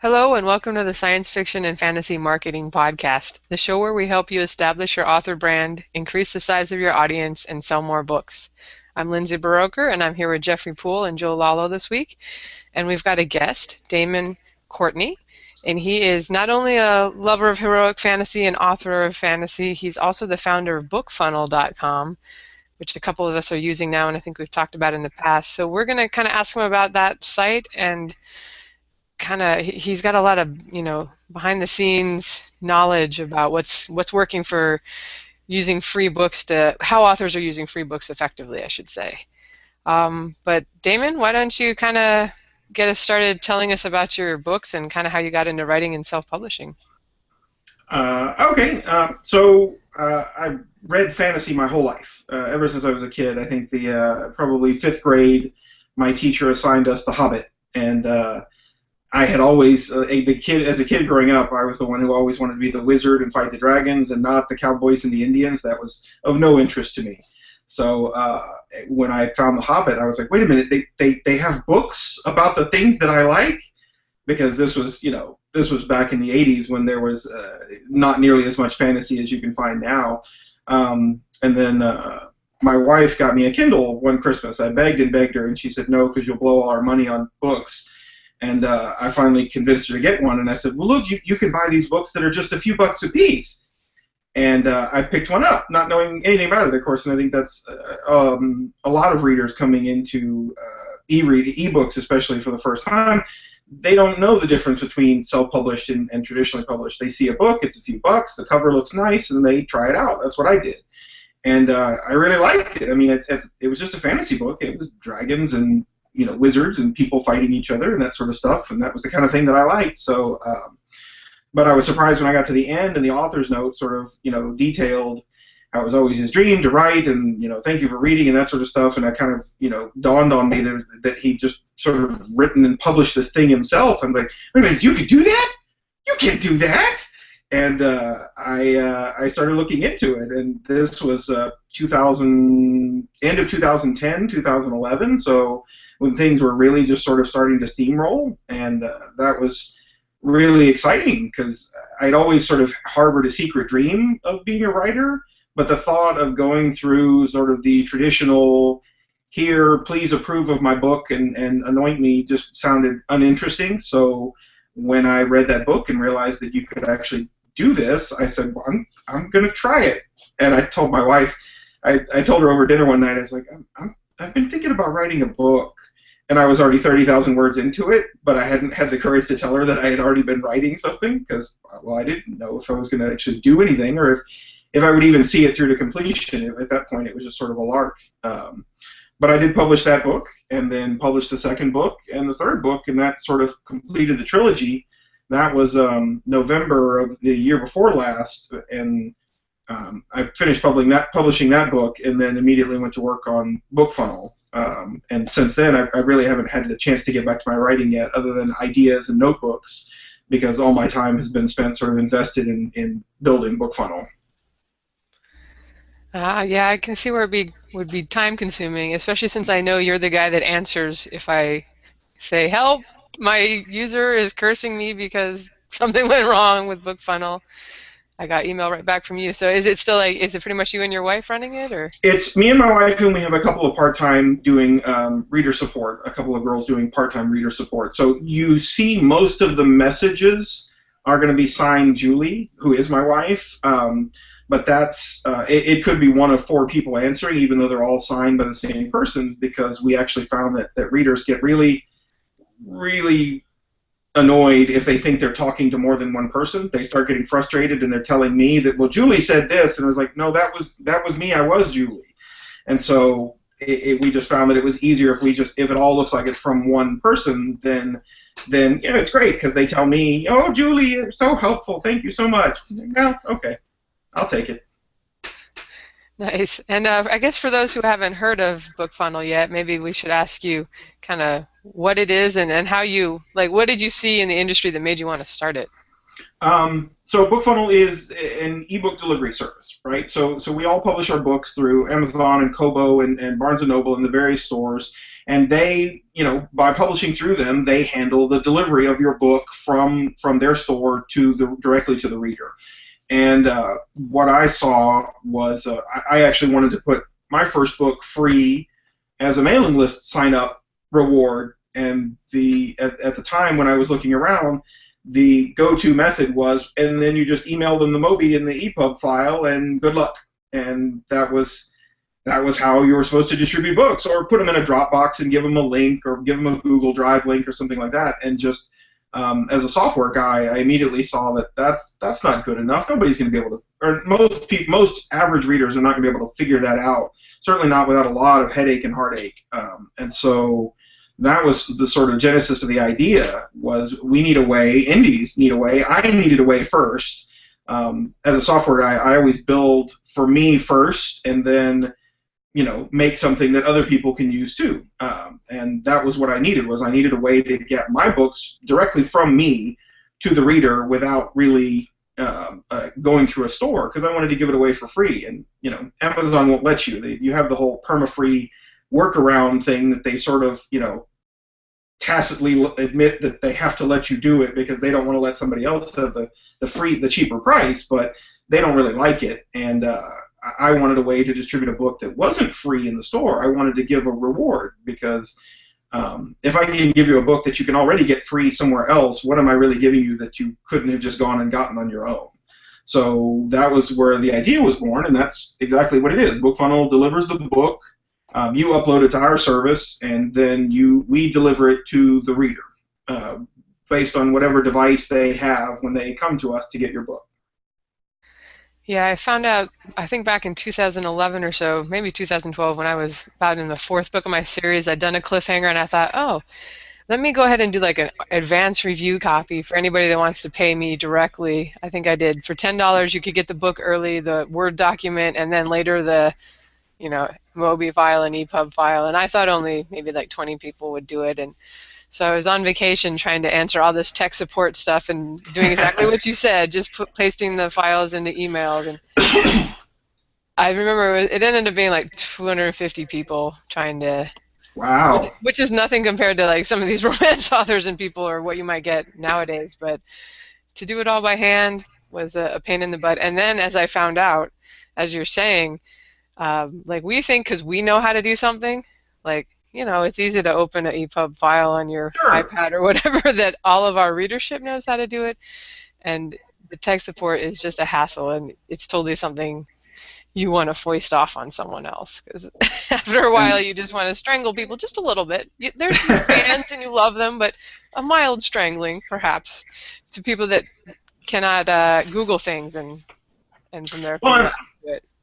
Hello and welcome to the Science Fiction and Fantasy Marketing Podcast, the show where we help you establish your author brand, increase the size of your audience, and sell more books. I'm Lindsay Baroker, and I'm here with Jeffrey Poole and Joe Lalo this week. And we've got a guest, Damon Courtney, and he is not only a lover of heroic fantasy and author of fantasy, he's also the founder of Bookfunnel.com, which a couple of us are using now, and I think we've talked about in the past. So we're going to kind of ask him about that site and he's got a lot of behind the scenes knowledge about what's working for using free books to how authors are using free books effectively, I should say. But Damon, why don't you kind of get us started telling us about your books and kind of how you got into writing and self-publishing? Okay, I've read fantasy my whole life, ever since I was a kid. I think the probably fifth grade, my teacher assigned us The Hobbit, and I had always, as a kid growing up, I was the one who always wanted to be the wizard and fight the dragons, and not the cowboys and the Indians. That was of no interest to me. So when I found The Hobbit, I was like, wait a minute, they have books about the things that I like, because this was back in the 80s when there was not nearly as much fantasy as you can find now. And then my wife got me a Kindle one Christmas. I begged and begged her, and she said no, because you'll blow all our money on books. And I finally convinced her to get one, and I said, well, look, you can buy these books that are just a few bucks a piece. And I picked one up, not knowing anything about it, of course, and I think that's a lot of readers coming into ebooks, especially for the first time. They don't know the difference between self-published and traditionally published. They see a book, it's a few bucks, the cover looks nice, and they try it out. That's what I did. And I really liked it. I mean, it was just a fantasy book. It was dragons and wizards and people fighting each other and that sort of stuff, and that was the kind of thing that I liked. So, but I was surprised when I got to the end, and the author's note sort of, detailed how it was always his dream to write, and thank you for reading and that sort of stuff. And I kind of, dawned on me that he just sort of written and published this thing himself. I'm like, wait a minute, you could do that? You can't do that. And I started looking into it, and this was 2000, end of 2010, 2011. So when things were really just sort of starting to steamroll, and that was really exciting, because I'd always sort of harbored a secret dream of being a writer, but the thought of going through sort of the traditional, here, please approve of my book and anoint me, just sounded uninteresting. So when I read that book and realized that you could actually do this, I said, well, I'm going to try it. And I told my wife, I told her over dinner one night, I was like, I've been thinking about writing a book. And I was already 30,000 words into it, but I hadn't had the courage to tell her that I had already been writing something, because, well, I didn't know if I was going to actually do anything, or if I would even see it through to completion. At that point, it was just sort of a lark. But I did publish that book, and then published the second book and the third book, and that sort of completed the trilogy. That was November of the year before last, and I finished publishing that book, and then immediately went to work on Bookfunnel. And since then, I really haven't had a chance to get back to my writing yet, other than ideas and notebooks, because all my time has been spent sort of invested in building Bookfunnel. Yeah, I can see where would be time consuming, especially since I know you're the guy that answers if I say, help, my user is cursing me because something went wrong with Bookfunnel. I got email right back from you. So is it still is it pretty much you and your wife running it, or? It's me and my wife, and we have a couple of part-time doing reader support, a couple of girls doing part-time reader support. So you see most of the messages are going to be signed Julie, who is my wife. But that's it could be one of four people answering, even though they're all signed by the same person, because we actually found that readers get really, really annoyed if they think they're talking to more than one person. They start getting frustrated, and they're telling me that, well, Julie said this, and I was like, no, that was me. I was Julie. And so we just found that it was easier if it all looks like it's from one person, then it's great, because they tell me, oh, Julie, you're so helpful. Thank you so much. Well, okay. I'll take it. Nice. And I guess for those who haven't heard of Bookfunnel yet, maybe we should ask you kind of what it is and how what did you see in the industry that made you want to start it? So Bookfunnel is an ebook delivery service, right? So we all publish our books through Amazon and Kobo and Barnes and Noble and the various stores, and they, by publishing through them, they handle the delivery of your book from their store to the directly to the reader. And what I saw was I actually wanted to put my first book free as a mailing list sign up reward, and at the time when I was looking around, the go-to method was, and then you just email them the Mobi in the EPUB file, and good luck. And that was how you were supposed to distribute books, or put them in a Dropbox and give them a link, or give them a Google Drive link, or something like that. And just as a software guy, I immediately saw that that's not good enough. Nobody's going to be able to, or most average readers are not going to be able to figure that out. Certainly not without a lot of headache and heartache. And so that was the sort of genesis of the idea. Was we need a way, indies need a way. I needed a way first. As a software guy, I always build for me first, and then make something that other people can use too. And that was what I needed. Was I needed a way to get my books directly from me to the reader without really going through a store, because I wanted to give it away for free. And Amazon won't let you. You have the whole perma-free workaround thing that they sort of tacitly admit that they have to let you do it because they don't want to let somebody else have the cheaper price, but they don't really like it. And I wanted a way to distribute a book that wasn't free in the store. I wanted to give a reward, because if I can give you a book that you can already get free somewhere else, what am I really giving you that you couldn't have just gone and gotten on your own? So that was where the idea was born, and that's exactly what it is. Bookfunnel delivers the book. You upload it to our service, and then we deliver it to the reader based on whatever device they have when they come to us to get your book. Yeah, I found out, I think back in 2011 or so, maybe 2012, when I was about in the fourth book of my series, I'd done a cliffhanger, and I thought, oh, let me go ahead and do like an advanced review copy for anybody that wants to pay me directly. I think I did. For $10, you could get the book early, the Word document, and then later the Mobi file and EPUB file. And I thought only maybe like 20 people would do it. And so I was on vacation trying to answer all this tech support stuff and doing exactly what you said, just pasting the files into emails. And I remember it ended up being like 250 people trying to. Wow. Which is nothing compared to like some of these romance authors and people, or what you might get nowadays. But to do it all by hand was a pain in the butt. And then, as I found out, as you're saying, like we think because we know how to do something, like it's easy to open an EPUB file on your iPad or whatever, that all of our readership knows how to do it, and the tech support is just a hassle, and it's totally something you want to foist off on someone else, because after a while you just want to strangle people just a little bit. They're your fans and you love them, but a mild strangling perhaps to people that cannot Google things and from there. Well,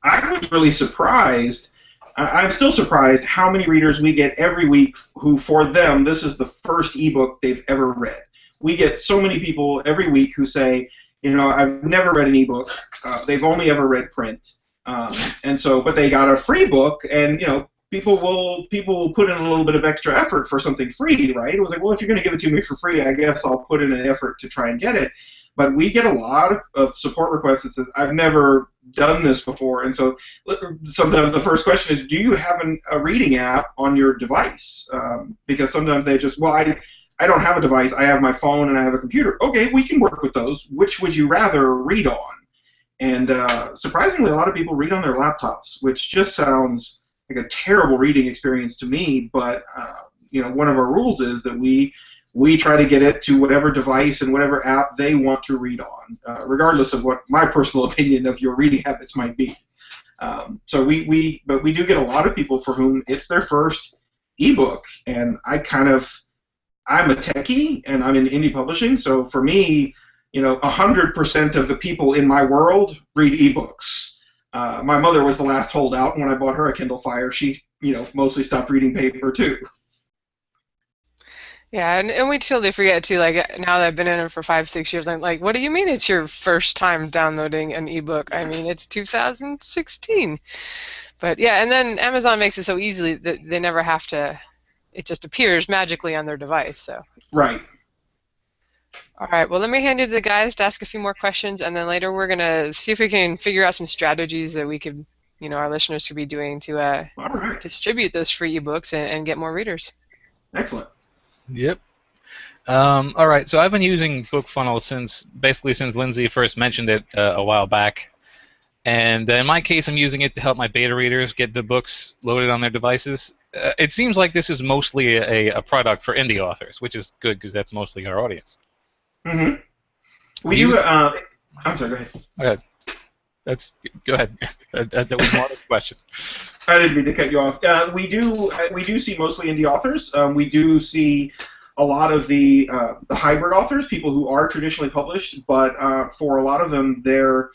I was really surprised. I'm still surprised how many readers we get every week who, for them, this is the first ebook they've ever read. We get so many people every week who say, I've never read an ebook. They've only ever read print. And so, but they got a free book, and people will put in a little bit of extra effort for something free, right? It was like, well, if you're going to give it to me for free, I guess I'll put in an effort to try and get it. But we get a lot of support requests that says, I've never done this before, and so sometimes the first question is, do you have a reading app on your device? Because sometimes they just, well, I don't have a device. I have my phone and I have a computer. Okay, we can work with those. Which would you rather read on? And surprisingly, a lot of people read on their laptops, which just sounds like a terrible reading experience to me. But one of our rules is that we try to get it to whatever device and whatever app they want to read on, regardless of what my personal opinion of your reading habits might be. But we do get a lot of people for whom it's their first ebook, and I'm a techie and I'm in indie publishing, so for me, 100% of the people in my world read ebooks. My mother was the last holdout, and when I bought her a Kindle Fire, she, mostly stopped reading paper too. Yeah, and we totally forget too. Like now that I've been in it for 5-6 years, I'm like, what do you mean it's your first time downloading an ebook? I mean, it's 2016. But yeah, and then Amazon makes it so easily that they never have to. It just appears magically on their device. So. Right. All right, well, let me hand you to the guys to ask a few more questions, and then later we're going to see if we can figure out some strategies that we could, our listeners could be doing to All right. distribute those free ebooks and get more readers. Excellent. Yep. All right, so I've been using Bookfunnel since Lindsay first mentioned it a while back. And in my case, I'm using it to help my beta readers get the books loaded on their devices. It seems like this is mostly a product for indie authors, which is good because that's mostly our audience. Mm-hmm. I'm sorry, go ahead. Okay. Go ahead. That was more of a question. I didn't mean to cut you off. We do see mostly indie authors. We do see a lot of the hybrid authors, people who are traditionally published, but for a lot of them, their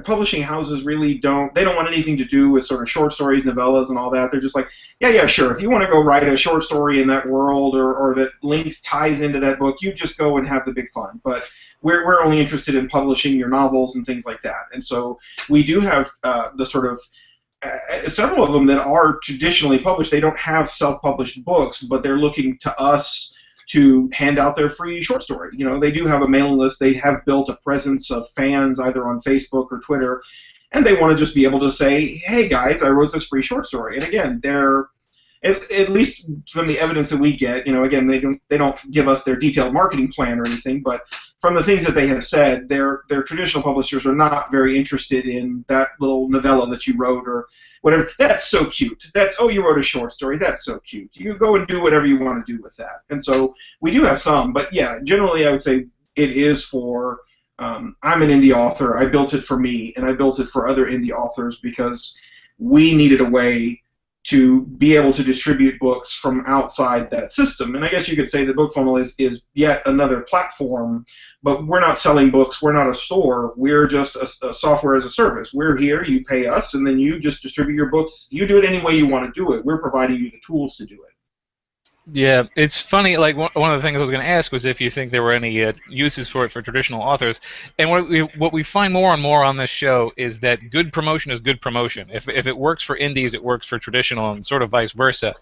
publishing houses really don't want anything to do with sort of short stories, novellas, and all that. They're just like, yeah, sure. If you want to go write a short story in that world or that ties into that book, you just go and have the big fun. But we're only interested in publishing your novels and things like that. And so we do have the sort of several of them that are traditionally published. They don't have self-published books, but they're looking to us to hand out their free short story. They do have a mailing list. They have built a presence of fans either on Facebook or Twitter, and they want to just be able to say, hey guys, I wrote this free short story. And again, they're at least from the evidence that we get, again, they don't give us their detailed marketing plan or anything, but from the things that they have said, their traditional publishers are not very interested in that little novella that you wrote or whatever. That's so cute. You wrote a short story. That's so cute. You go and do whatever you want to do with that. And so we do have some, but yeah, generally I would say it is for, I'm an indie author. I built it for me, and I built it for other indie authors because we needed a way to be able to distribute books from outside that system. And I guess you could say that Bookfunnel is yet another platform, but we're not selling books. We're not a store. We're just a software as a service. We're here, you pay us, and then you just distribute your books. You do it any way you want to do it. We're providing you the tools to do it. Yeah, it's funny, like one of the things I was going to ask was if you think there were any uses for it for traditional authors. And what we find more and more on this show is that good promotion is good promotion. If it works for indies, it works for traditional, and sort of vice versa.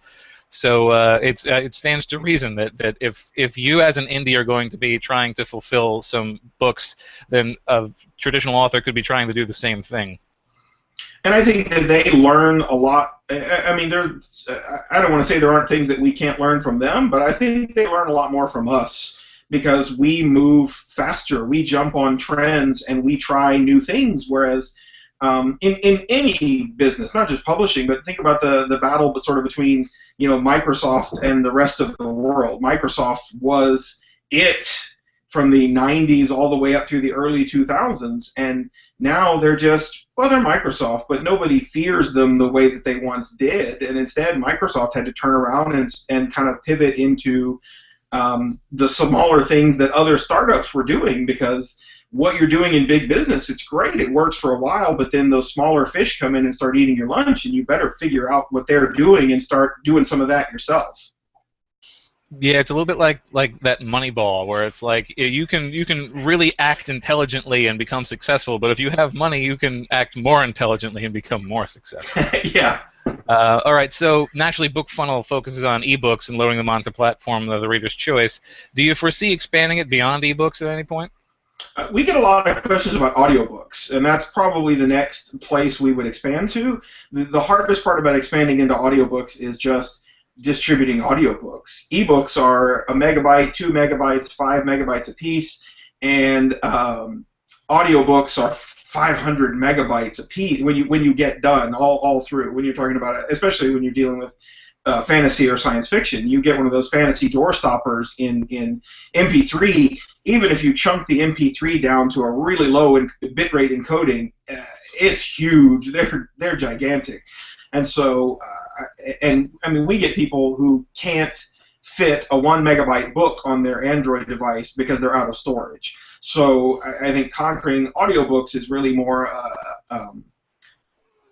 So it stands to reason that if you as an indie are going to be trying to fulfill some books, then a traditional author could be trying to do the same thing. And I think that they learn a lot. I mean, I don't want to say there aren't things that we can't learn from them, but I think they learn a lot more from us because we move faster. We jump on trends and we try new things, whereas in any business, not just publishing, but think about the battle but sort of between Microsoft and the rest of the world. Microsoft was it from the 90s all the way up through the early 2000s, and now they're Microsoft, but nobody fears them the way that they once did, and instead Microsoft had to turn around and kind of pivot into the smaller things that other startups were doing, because what you're doing in big business, it's great, it works for a while, but then those smaller fish come in and start eating your lunch, and you better figure out what they're doing and start doing some of that yourself. Yeah, it's a little bit like that Moneyball, where it's like you can really act intelligently and become successful, but if you have money, you can act more intelligently and become more successful. Yeah. All right, so naturally, Bookfunnel focuses on ebooks and loading them onto the platform of the reader's choice. Do you foresee expanding it beyond ebooks at any point? We get a lot of questions about audiobooks, and that's probably the next place we would expand to. The hardest part about expanding into audiobooks is just distributing audiobooks. Ebooks are 1 megabyte, 2 megabytes, 5 megabytes a piece, and audiobooks are 500 megabytes a piece when you get done all through. When you're talking about it, especially when you're dealing with fantasy or science fiction, you get one of those fantasy door stoppers in MP3. Even if you chunk the MP3 down to a really low bitrate encoding, it's huge. They're gigantic. And so, and I mean, we get people who can't fit a 1 megabyte book on their Android device because they're out of storage. So I think conquering audiobooks is really more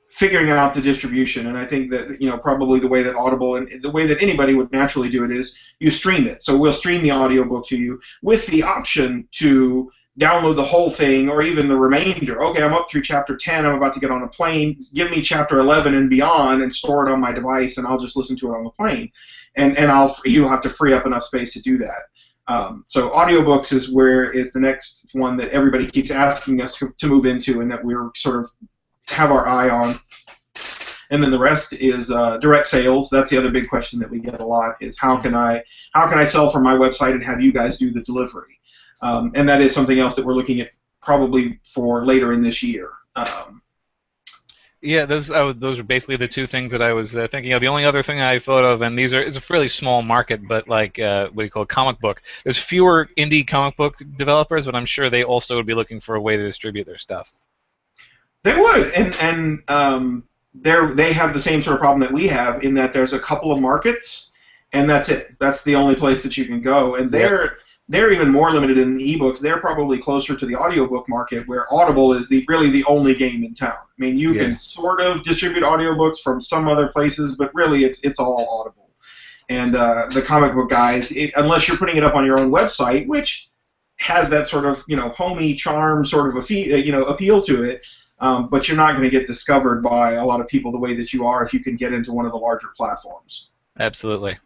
figuring out the distribution. And I think that probably the way that Audible and the way that anybody would naturally do it is you stream it. So we'll stream the audiobook to you with the option to download the whole thing or even the remainder. Okay, I'm up through chapter 10, I'm about to get on a plane, give me chapter 11 and beyond and store it on my device and I'll just listen to it on the plane. And you'll have to free up enough space to do that. So audiobooks is the next one that everybody keeps asking us to move into, and that we're sort of have our eye on. And then the rest is direct sales. That's the other big question that we get a lot: is how can I sell from my website and have you guys do the delivery? And that is something else that we're looking at probably for later in this year. Yeah, those are basically the two things that I was thinking of. The only other thing I thought of, and it's a fairly small market, but like what do you call it, comic book. There's fewer indie comic book developers, but I'm sure they also would be looking for a way to distribute their stuff. They would, and they have the same sort of problem that we have, in that there's a couple of markets, and that's it. That's the only place that you can go, and they're even more limited in the ebooks. They're probably closer to the audiobook market, where Audible is really the only game in town. I mean, you can sort of distribute audiobooks from some other places, but really it's all Audible. And the comic book guys, unless you're putting it up on your own website, which has that sort of homey charm sort of appeal to it, but you're not going to get discovered by a lot of people the way that you are if you can get into one of the larger platforms. Absolutely.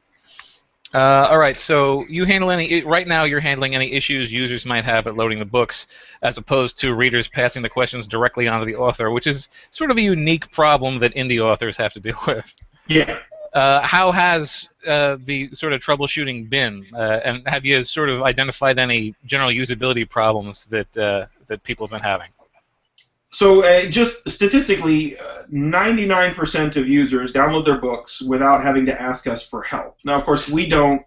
All right, so right now you're handling any issues users might have at loading the books, as opposed to readers passing the questions directly onto the author, which is sort of a unique problem that indie authors have to deal with. Yeah. How has the sort of troubleshooting been, and have you sort of identified any general usability problems that people have been having? So just statistically, 99% of users download their books without having to ask us for help. Now, of course, we don't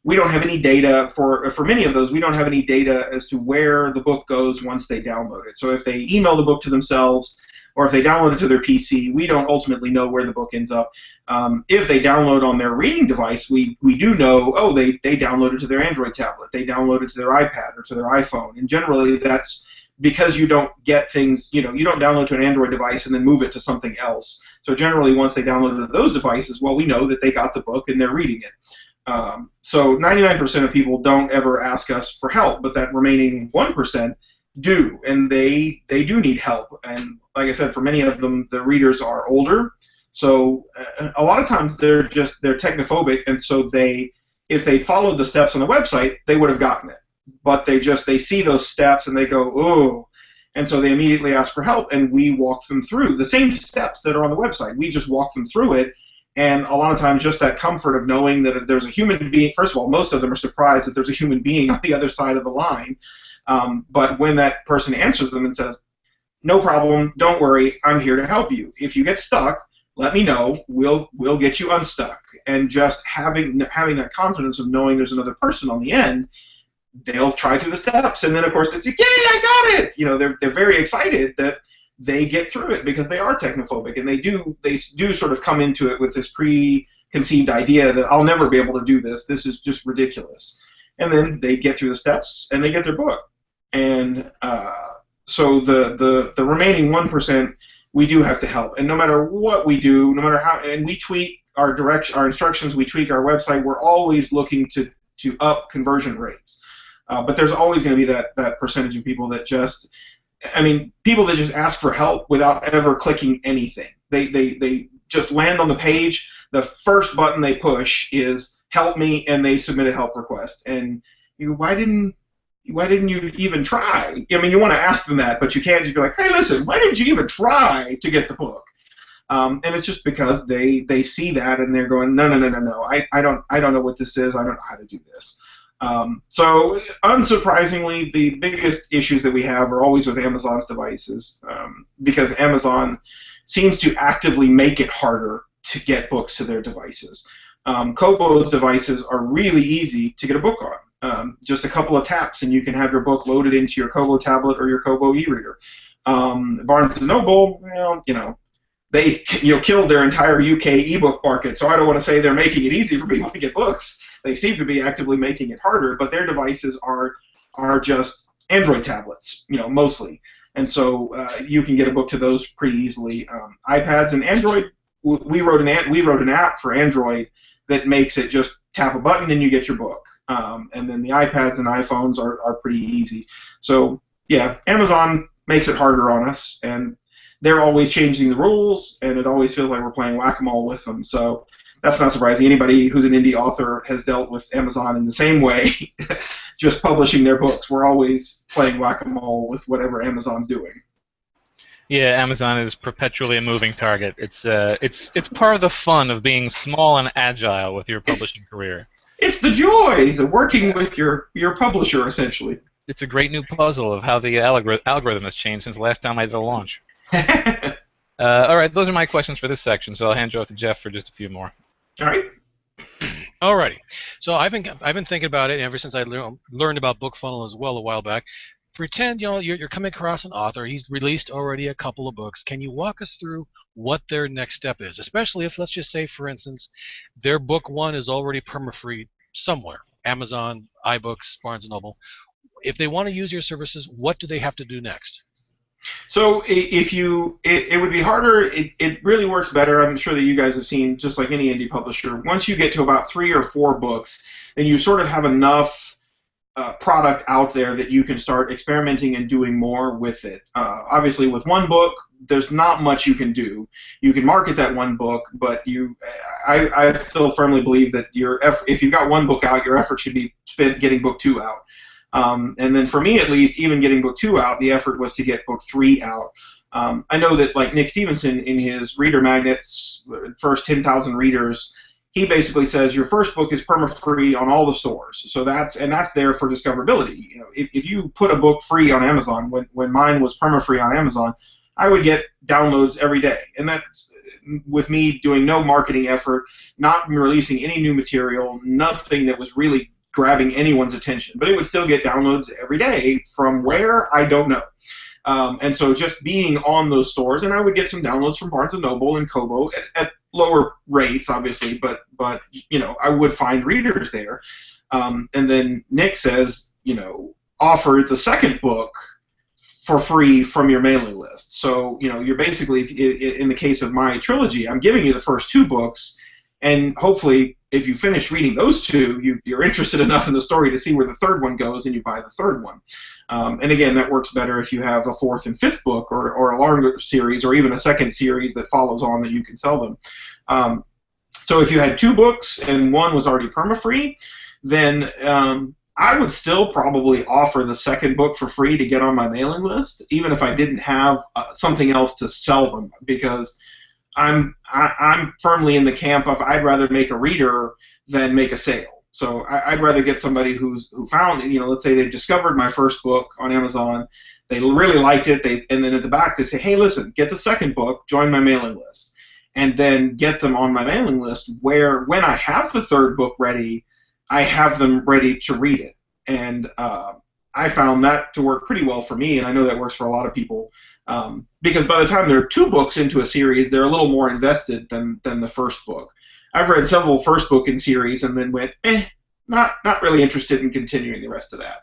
have any data for many of those. We don't have any data as to where the book goes once they download it. So if they email the book to themselves, or if they download it to their PC, we don't ultimately know where the book ends up. If they download on their reading device, we do know, they download it to their Android tablet, they download it to their iPad or to their iPhone, and generally that's because you don't get things, you don't download to an Android device and then move it to something else. So generally, once they download it to those devices, well, we know that they got the book and they're reading it. So 99% of people don't ever ask us for help, but that remaining 1% do, and they do need help. And like I said, for many of them, the readers are older, so a lot of times they're technophobic, and so if they followed the steps on the website, they would have gotten it. But they see those steps and they go, oh, and so they immediately ask for help, and we walk them through the same steps that are on the website. We just walk them through it, and a lot of times just that comfort of knowing that there's a human being. First of all, most of them are surprised that there's a human being on the other side of the line, but when that person answers them and says, no problem, don't worry, I'm here to help you. If you get stuck, let me know, we'll get you unstuck. And just having that confidence of knowing there's another person on the end, they'll try through the steps, and then of course it's yay, I got it. They're very excited that they get through it, because they are technophobic, and they do sort of come into it with this preconceived idea that I'll never be able to do this. This is just ridiculous. And then they get through the steps and they get their book. And so the remaining 1%, we do have to help. And no matter what we do, no matter how, and we tweak our instructions, we tweak our website, we're always looking to up conversion rates. But there's always going to be that percentage of people that people that just ask for help without ever clicking anything. They just land on the page. The first button they push is help me, and they submit a help request. And why didn't you even try? I mean, you want to ask them that, but you can't just be like, hey, listen, why didn't you even try to get the book? And it's just because they see that and they're going, no, I don't know what this is. I don't know how to do this. So unsurprisingly, the biggest issues that we have are always with Amazon's devices, because Amazon seems to actively make it harder to get books to their devices. Kobo's devices are really easy to get a book on. Just a couple of taps and you can have your book loaded into your Kobo tablet or your Kobo e-reader. Barnes & Noble, they killed their entire UK ebook market, so I don't want to say they're making it easy for people to get books. They seem to be actively making it harder, but their devices are just Android tablets, mostly. And so you can get a book to those pretty easily. iPads and Android, we wrote an app for Android that makes it just tap a button and you get your book. And then the iPads and iPhones are pretty easy. So yeah, Amazon makes it harder on us, and they're always changing the rules, and it always feels like we're playing whack-a-mole with them. So that's not surprising. Anybody who's an indie author has dealt with Amazon in the same way, just publishing their books. We're always playing whack-a-mole with whatever Amazon's doing. Yeah, Amazon is perpetually a moving target. It's part of the fun of being small and agile with your publishing career. It's the joys of working with your publisher, essentially. It's a great new puzzle of how the algorithm has changed since the last time I did a launch. All right, those are my questions for this section, so I'll hand you off to Jeff for just a few more. All right. Alrighty. So I've been thinking about it ever since I learned about Bookfunnel as well a while back. Pretend you're coming across an author. He's released already a couple of books. Can you walk us through what their next step is? Especially if, let's just say, for instance, their book one is already perma-free somewhere, Amazon, iBooks, Barnes & Noble. If they want to use your services, what do they have to do next? So if it would be harder. It really works better. I'm sure that you guys have seen, just like any indie publisher, once you get to about 3 or 4 books, then you sort of have enough product out there that you can start experimenting and doing more with it. Obviously, with one book, there's not much you can do. You can market that one book, but I still firmly believe that if you've got one book out, your effort should be spent getting book 2 out. And then for me, at least, even getting book 2 out, the effort was to get book 3 out. I know that, like Nick Stevenson in his Reader Magnets, first 10,000 readers, he basically says your first book is perma-free on all the stores. So that's there for discoverability. You know, if you put a book free on Amazon, when mine was perma-free on Amazon, I would get downloads every day, and that's with me doing no marketing effort, not releasing any new material, nothing that was really grabbing anyone's attention, but it would still get downloads every day. From where, I don't know. And so just being on those stores, and I would get some downloads from Barnes & Noble and Kobo at lower rates, obviously, but you know, I would find readers there. And then Nick says, you know, offer the second book for free from your mailing list. So, you know, you're basically, in the case of my trilogy, I'm giving you the first 2 books, and hopefully, if you finish reading those 2, you're interested enough in the story to see where the third one goes, and you buy the third one. And again, that works better if you have a 4th and 5th book, or a longer series, or even a second series that follows on that you can sell them. So if you had 2 books and one was already perma-free, then I would still probably offer the second book for free to get on my mailing list, even if I didn't have something else to sell them, because I'm firmly in the camp of I'd rather make a reader than make a sale. So I'd rather get somebody who found, you know, let's say they discovered my first book on Amazon, they really liked it, and then at the back they say, hey, listen, get the second book, join my mailing list, and then get them on my mailing list where when I have the third book ready, I have them ready to read it. And I found that to work pretty well for me, and I know that works for a lot of people. Because by the time they're 2 books into a series, they're a little more invested than the first book. I've read several first book in series and then went, not really interested in continuing the rest of that.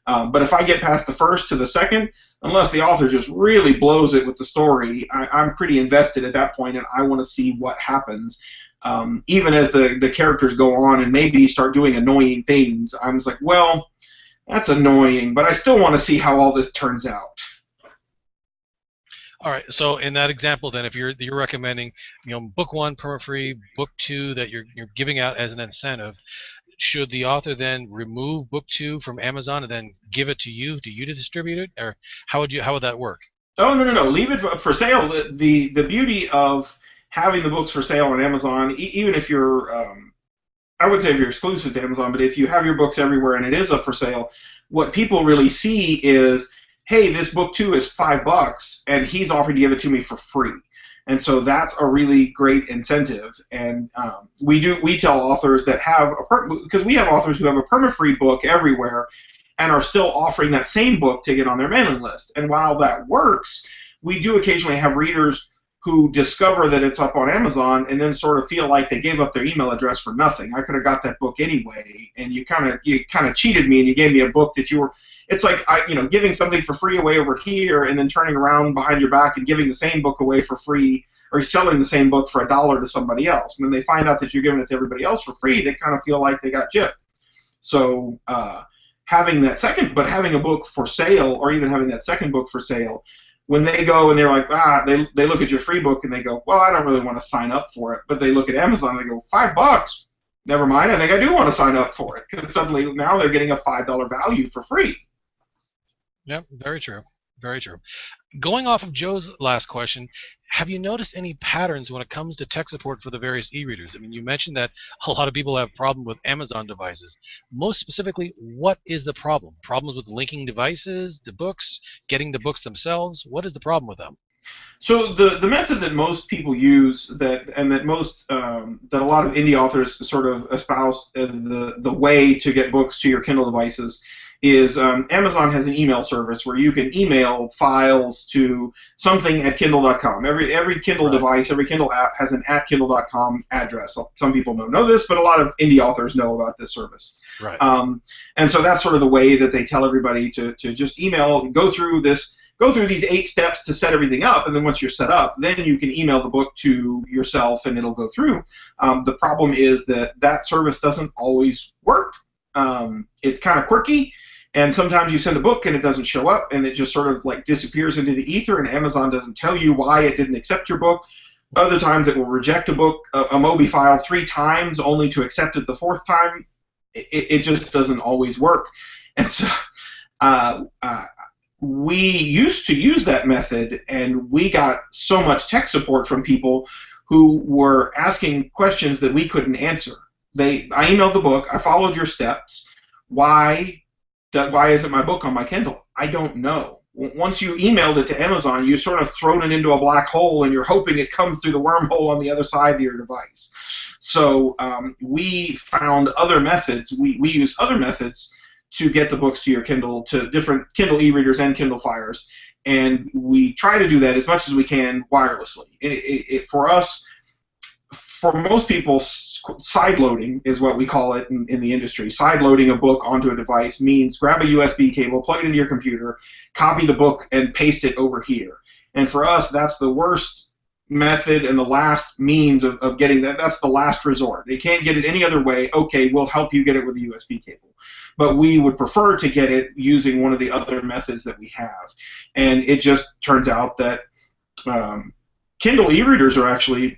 But if I get past the first to the second, unless the author just really blows it with the story, I'm pretty invested at that point, and I want to see what happens. Even as the characters go on and maybe start doing annoying things, I'm just like, well, that's annoying, but I still want to see how all this turns out. All right. So in that example, then, if you're recommending, you know, book 1 perma-free, book 2 that you're giving out as an incentive, should the author then remove book 2 from Amazon and then give it to you to distribute it, or how would that work? Oh, no. Leave it for sale. The beauty of having the books for sale on Amazon, even if you're, I would say if you're exclusive to Amazon, but if you have your books everywhere and it is up for sale, what people really see is, hey, this book 2 is $5, and he's offering to give it to me for free. And so that's a really great incentive. And we tell authors that have because we have authors who have a perma-free book everywhere and are still offering that same book to get on their mailing list. And while that works, we do occasionally have readers who discover that it's up on Amazon and then sort of feel like they gave up their email address for nothing. I could have got that book anyway, and you kind of cheated me, and you gave me a book that you were. It's like giving something for free away over here, and then turning around behind your back and giving the same book away for free, or selling the same book for $1 to somebody else. When they find out that you're giving it to everybody else for free, they kind of feel like they got gypped. So having a book for sale, or even having that second book for sale, when they go and they're like, they look at your free book and they go, well, I don't really want to sign up for it. But they look at Amazon and they go, $5. Never mind, I think I do want to sign up for it, because suddenly now they're getting a $5 value for free. Yep, very true. Very true. Going off of Joe's last question, have you noticed any patterns when it comes to tech support for the various e-readers? I mean, you mentioned that a lot of people have problems with Amazon devices. Most specifically, what is the problem? Problems with linking devices, the books, getting the books themselves? What is the problem with them? So the method that most people use that a lot of indie authors sort of espouse as the way to get books to your Kindle devices is Amazon has an email service where you can email files to something at Kindle.com. Every Kindle device, every Kindle app has an @Kindle.com address. Some people don't know this, but a lot of indie authors know about this service. Right. And so that's sort of the way that they tell everybody to just email, go through these 8 steps to set everything up, and then once you're set up, then you can email the book to yourself and it'll go through. The problem is that service doesn't always work. It's kind of quirky, and sometimes you send a book and it doesn't show up, and it just sort of like disappears into the ether, and Amazon doesn't tell you why it didn't accept your book. Other times it will reject a book, a Mobi file 3 times, only to accept it the 4th time. It just doesn't always work. And so we used to use that method, and we got so much tech support from people who were asking questions that we couldn't answer. I emailed the book, I followed your steps. Why isn't my book on my Kindle? I don't know. Once you emailed it to Amazon, you sort of thrown it into a black hole, and you're hoping it comes through the wormhole on the other side of your device. So we found other methods. We use other methods to get the books to your Kindle, to different Kindle e-readers and Kindle Fires, and we try to do that as much as we can wirelessly. For us, for most people, sideloading is what we call it in the industry. Sideloading a book onto a device means grab a USB cable, plug it into your computer, copy the book, and paste it over here. And for us, that's the worst method and the last means of getting that. That's the last resort. They can't get it any other way. Okay, we'll help you get it with a USB cable. But we would prefer to get it using one of the other methods that we have. And it just turns out that Kindle e-readers are actually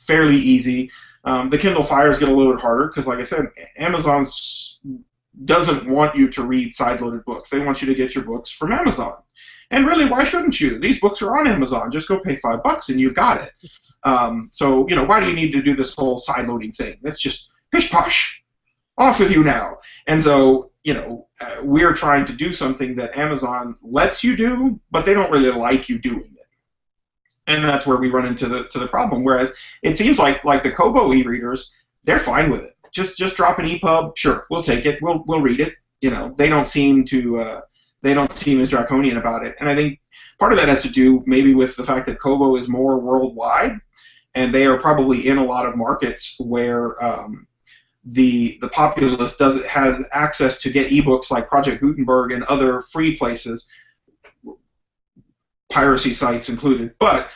fairly easy. The Kindle Fires get a little bit harder because, like I said, Amazon doesn't want you to read sideloaded books. They want you to get your books from Amazon. And really, why shouldn't you? These books are on Amazon. Just go pay $5 and you've got it. So, why do you need to do this whole sideloading thing? That's just pish-posh. Off with you now. And so, we're trying to do something that Amazon lets you do, but they don't really like you doing it. And that's where we run into the problem. Whereas it seems like the Kobo e-readers, they're fine with it. Just drop an EPUB, sure, we'll take it, we'll read it. They don't seem as draconian about it. And I think part of that has to do maybe with the fact that Kobo is more worldwide, and they are probably in a lot of markets where the populace has access to get ebooks like Project Gutenberg and other free places, piracy sites included. But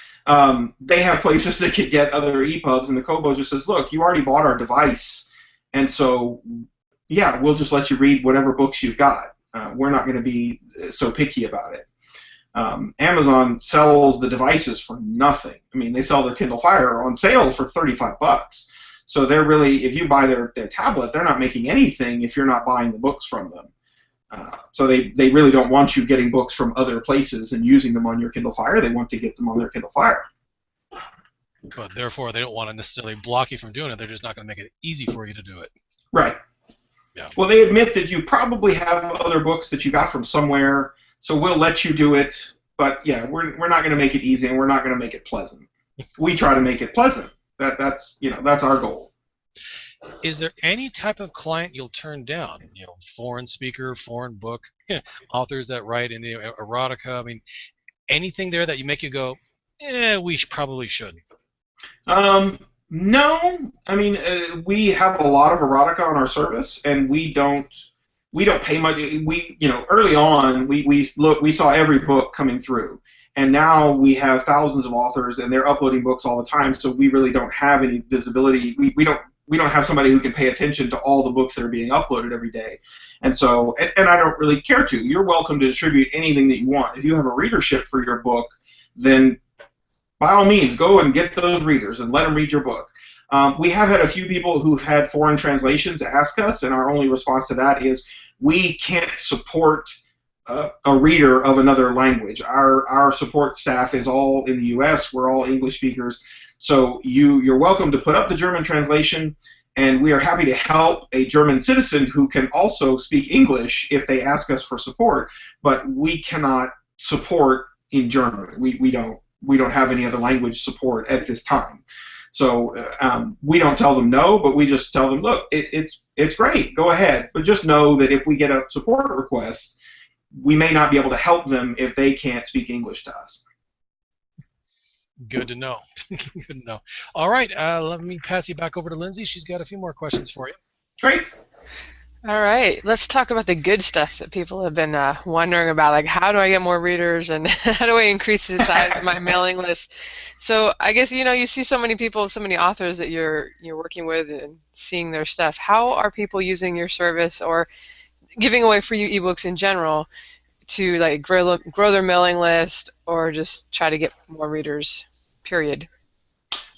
they have places that can get other EPUBs, and the Kobo just says, look, you already bought our device, and so, yeah, we'll just let you read whatever books you've got. We're not going to be so picky about it. Amazon sells the devices for nothing. I mean, they sell their Kindle Fire on sale for $35. So they're really, if you buy their tablet, they're not making anything if you're not buying the books from them. So they really don't want you getting books from other places and using them on your Kindle Fire. They want to get them on their Kindle Fire. But therefore, they don't want to necessarily block you from doing it. They're just not going to make it easy for you to do it. Right. Yeah. Well, they admit that you probably have other books that you got from somewhere, so we'll let you do it. But yeah, we're not going to make it easy, and we're not going to make it pleasant. We try to make it pleasant. That's our goal. Is there any type of client you'll turn down? Foreign speaker, foreign book, authors that write in the erotica. I mean, anything there that you make you go, we probably shouldn't. No, I mean we have a lot of erotica on our service, and we don't pay much. Early on we saw every book coming through, and now we have thousands of authors, and they're uploading books all the time. So we really don't have any visibility. We we don't have somebody who can pay attention to all the books that are being uploaded every day. And so, and I don't really care to. You're welcome to distribute anything that you want. If you have a readership for your book, then by all means, go and get those readers and let them read your book. We have had a few people who've had foreign translations ask us, and our only response to that is we can't support a reader of another language. Our support staff is all in the U.S. We're all English speakers. So you're welcome to put up the German translation, and we are happy to help a German citizen who can also speak English if they ask us for support, but we cannot support in German. We don't have any other language support at this time. So we don't tell them no, but we just tell them, look, it's great, go ahead, but just know that if we get a support request, we may not be able to help them if they can't speak English to us. Good to know. Good to know. All right, let me pass you back over to Lindsay. She's got a few more questions for you. Great. All right, let's talk about the good stuff that people have been wondering about, like how do I get more readers and how do I increase the size of my mailing list? So I guess you see so many people, so many authors that you're working with and seeing their stuff. How are people using your service or giving away free ebooks in general to like grow their mailing list or just try to get more readers? Period.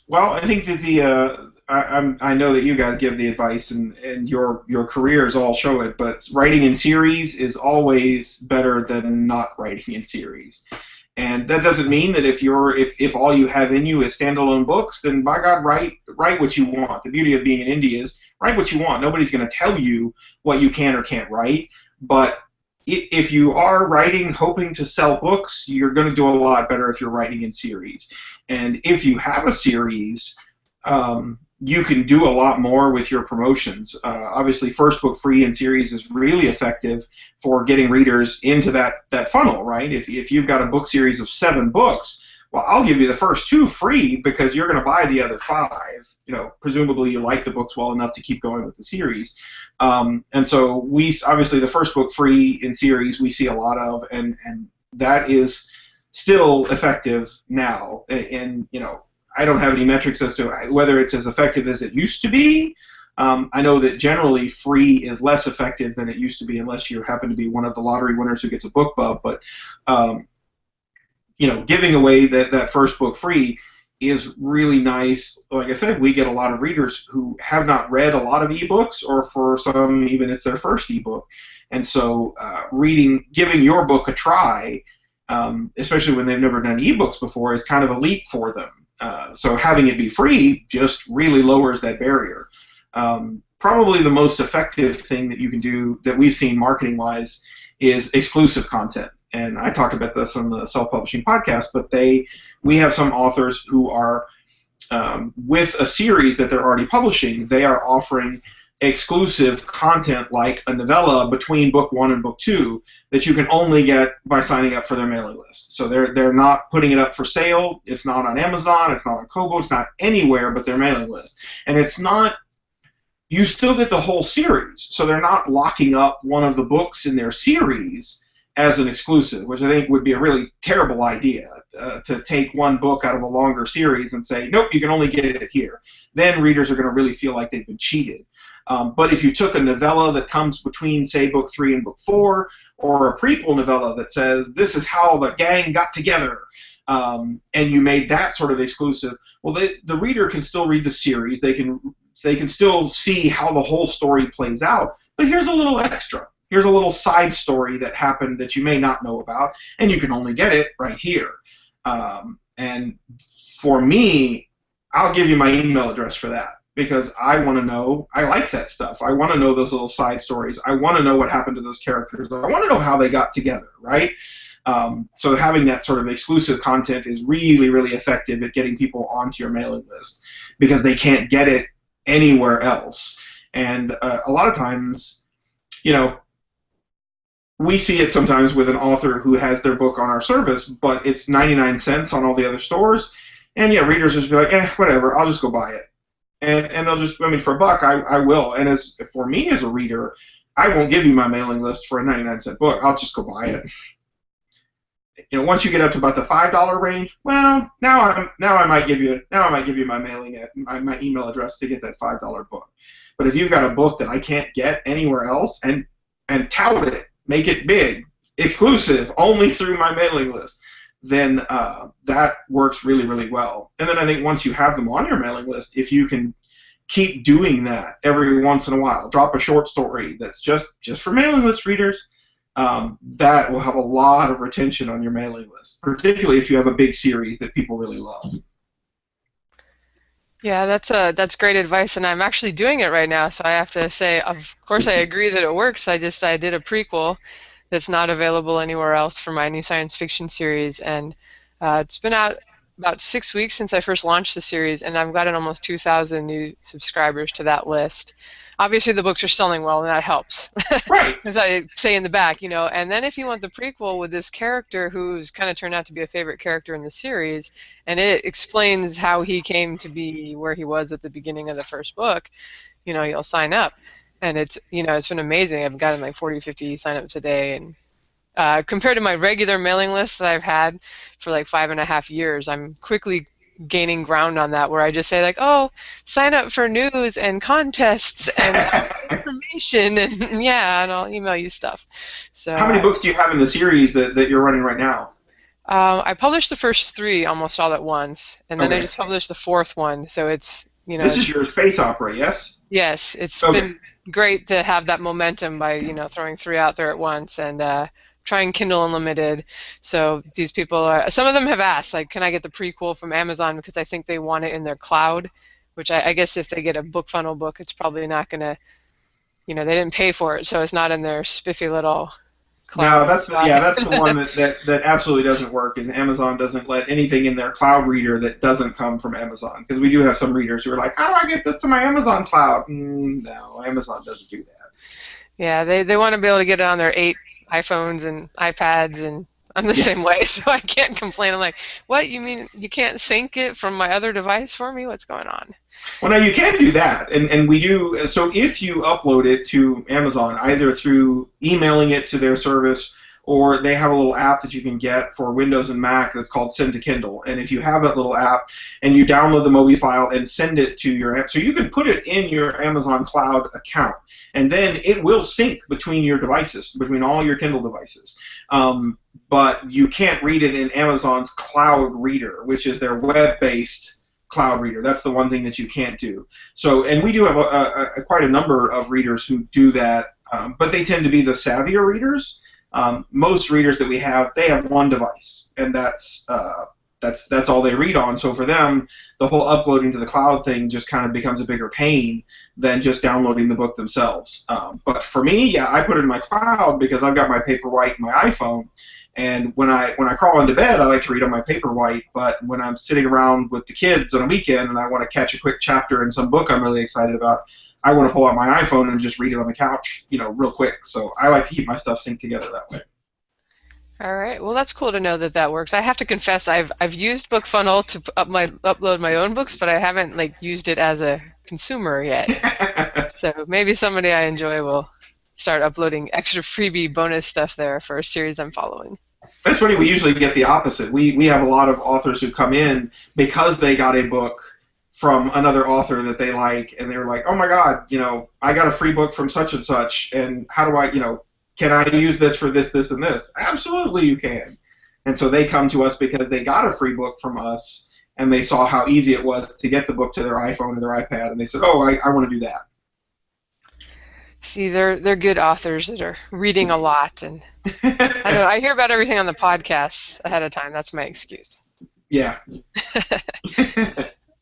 Well, I think that I know that you guys give the advice, and your careers all show it, but writing in series is always better than not writing in series. And that doesn't mean that if all you have in you is standalone books, then by God, write what you want. The beauty of being in India is write what you want. Nobody's going to tell you what you can or can't write, but if you are writing hoping to sell books, you're going to do a lot better if you're writing in series. And if you have a series, you can do a lot more with your promotions. Obviously, first book free in series is really effective for getting readers into that funnel, right? If you've got a book series of 7 books, well, I'll give you the first 2 free because you're going to buy the other 5. Presumably you like the books well enough to keep going with the series. And so obviously the first book free in series we see a lot of, and that is still effective now. And I don't have any metrics as to whether it's as effective as it used to be. I know that generally free is less effective than it used to be unless you happen to be one of the lottery winners who gets a book bub. But giving away that first book free is really nice. Like I said, we get a lot of readers who have not read a lot of ebooks, or for some even it's their first ebook. And so giving your book a try, especially when they've never done ebooks before, is kind of a leap for them. So having it be free just really lowers that barrier. Probably the most effective thing that you can do that we've seen marketing-wise is exclusive content. And I talked about this on the self-publishing podcast, but we have some authors who are, with a series that they're already publishing, they are offering exclusive content like a novella between book 1 and book 2 that you can only get by signing up for their mailing list. So they're not putting it up for sale. It's not on Amazon. It's not on Kobo. It's not anywhere but their mailing list. And it's not. You still get the whole series. So they're not locking up one of the books in their series as an exclusive, which I think would be a really terrible idea, to take one book out of a longer series and say, nope, you can only get it here. Then readers are going to really feel like they've been cheated. But if you took a novella that comes between, say, book 3 and book 4, or a prequel novella that says, this is how the gang got together, and you made that sort of exclusive, well, the reader can still read the series. They can still see how the whole story plays out, but here's a little extra. Here's a little side story that happened that you may not know about, and you can only get it right here. And for me, I'll give you my email address for that, because I want to know. I like that stuff. I want to know those little side stories. I want to know what happened to those characters. I want to know how they got together, right? So having that sort of exclusive content is really, really effective at getting people onto your mailing list, because they can't get it anywhere else. And a lot of times, we see it sometimes with an author who has their book on our service, but it's 99 cents on all the other stores. And yeah, readers just be like, whatever, I'll just go buy it. And they'll just, for $1, I will. And for me as a reader, I won't give you my mailing list for a 99-cent book. I'll just go buy it. once you get up to about the $5 range, well, now I might give you my my email address to get that $5 book. But if you've got a book that I can't get anywhere else, and tout it, make it big, exclusive, only through my mailing list, then that works really, really well. And then I think once you have them on your mailing list, if you can keep doing that every once in a while, drop a short story that's just for mailing list readers, that will have a lot of retention on your mailing list, particularly if you have a big series that people really love. Yeah, that's great advice, and I'm actually doing it right now. So I have to say, of course, I agree that it works. I did a prequel that's not available anywhere else for my new science fiction series, and it's been out about 6 weeks since I first launched the series, and I've gotten almost 2,000 new subscribers to that list. Obviously, the books are selling well, and that helps. Right. As I say in the back, and then if you want the prequel with this character who's kind of turned out to be a favorite character in the series, and it explains how he came to be where he was at the beginning of the first book, you'll sign up. And it's been amazing. I've gotten like 40, 50 signups a day, and compared to my regular mailing list that I've had for like 5.5 years, I'm quickly gaining ground on that, where I just say like, oh, sign up for news and contests and information, and and I'll email you stuff. So how many books do you have in the series that you're running right now? I published the first 3 almost all at once, and then Okay. I just published the 4th one. So it's This is your space opera, yes? Yes, it's Okay. been great to have that momentum by throwing 3 out there at once, and trying Kindle Unlimited. So these people some of them have asked, like, can I get the prequel from Amazon, because I think they want it in their cloud, which I guess if they get a Bookfunnel book, it's probably not going to, they didn't pay for it, so it's not in their spiffy little cloud. No, that's the one that absolutely doesn't work, is Amazon doesn't let anything in their cloud reader that doesn't come from Amazon, because we do have some readers who are like, how do I get this to my Amazon cloud? No, Amazon doesn't do that. Yeah, they want to be able to get it on their 8 iPhones and iPads, and I'm the same way, so I can't complain. I'm like, what, you mean you can't sync it from my other device for me? What's going on? Well, now you can do that, and we do. So if you upload it to Amazon, either through emailing it to their service, or they have a little app that you can get for Windows and Mac that's called Send to Kindle. And if you have that little app and you download the Mobi file and send it to your app, so you can put it in your Amazon Cloud account, and then it will sync between your devices, between all your Kindle devices. But you can't read it in Amazon's Cloud Reader, which is their web-based cloud reader. That's the one thing that you can't do. So, and we do have quite a number of readers who do that, but they tend to be the savvier readers. Most readers that we have, they have one device, and that's all they read on. So for them, the whole uploading to the cloud thing just kind of becomes a bigger pain than just downloading the book themselves. But for me, yeah, I put it in my cloud because I've got my Paperwhite in my iPhone. And when I crawl into bed, I like to read on my Paperwhite. But when I'm sitting around with the kids on a weekend and I want to catch a quick chapter in some book I'm really excited about, I want to pull out my iPhone and just read it on the couch, real quick. So I like to keep my stuff synced together that way. All right. Well, that's cool to know that works. I have to confess, I've used Bookfunnel to upload my own books, but I haven't used it as a consumer yet. So maybe somebody I enjoy will start uploading extra freebie bonus stuff there for a series I'm following. That's funny. We usually get the opposite. We have a lot of authors who come in because they got a book from another author that they like, and they're like, oh my God, I got a free book from such and such, and how do I, can I use this for this, this, and this? Absolutely you can. And so they come to us because they got a free book from us, and they saw how easy it was to get the book to their iPhone or their iPad, and they said, oh, I want to do that. See, they're good authors that are reading a lot, and I hear about everything on the podcast ahead of time. That's my excuse. Yeah.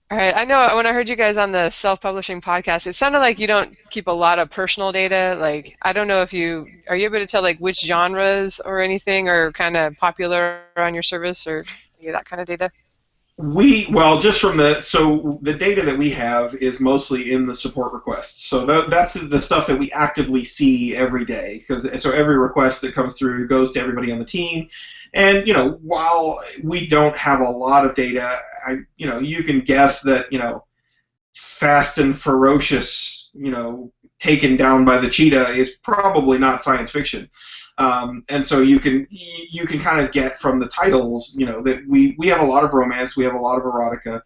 All right. I know when I heard you guys on the self-publishing podcast, it sounded like you don't keep a lot of personal data. Like, I don't know if are you able to tell which genres or anything are kind of popular on your service, or that kind of data? Just from the data that we have is mostly in the support requests. So that's the stuff that we actively see every day. So every request that comes through goes to everybody on the team. And while we don't have a lot of data, you can guess that Fast and Ferocious taken down by the cheetah is probably not science fiction. And so you can kind of get from the titles, that we have a lot of romance, we have a lot of erotica.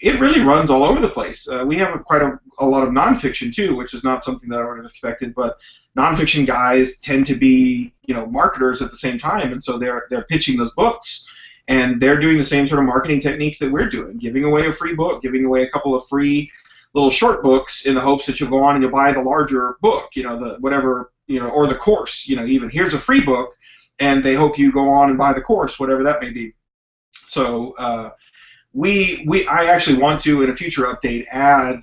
It really runs all over the place. We have quite a lot of nonfiction too, which is not something that I would have expected. But nonfiction guys tend to be, marketers at the same time, and so they're pitching those books, and they're doing the same sort of marketing techniques that we're doing, giving away a free book, giving away a couple of free little short books in the hopes that you'll go on and you'll buy the larger book, the whatever, or the course, even here's a free book, and they hope you go on and buy the course, whatever that may be. So I actually want to, in a future update, add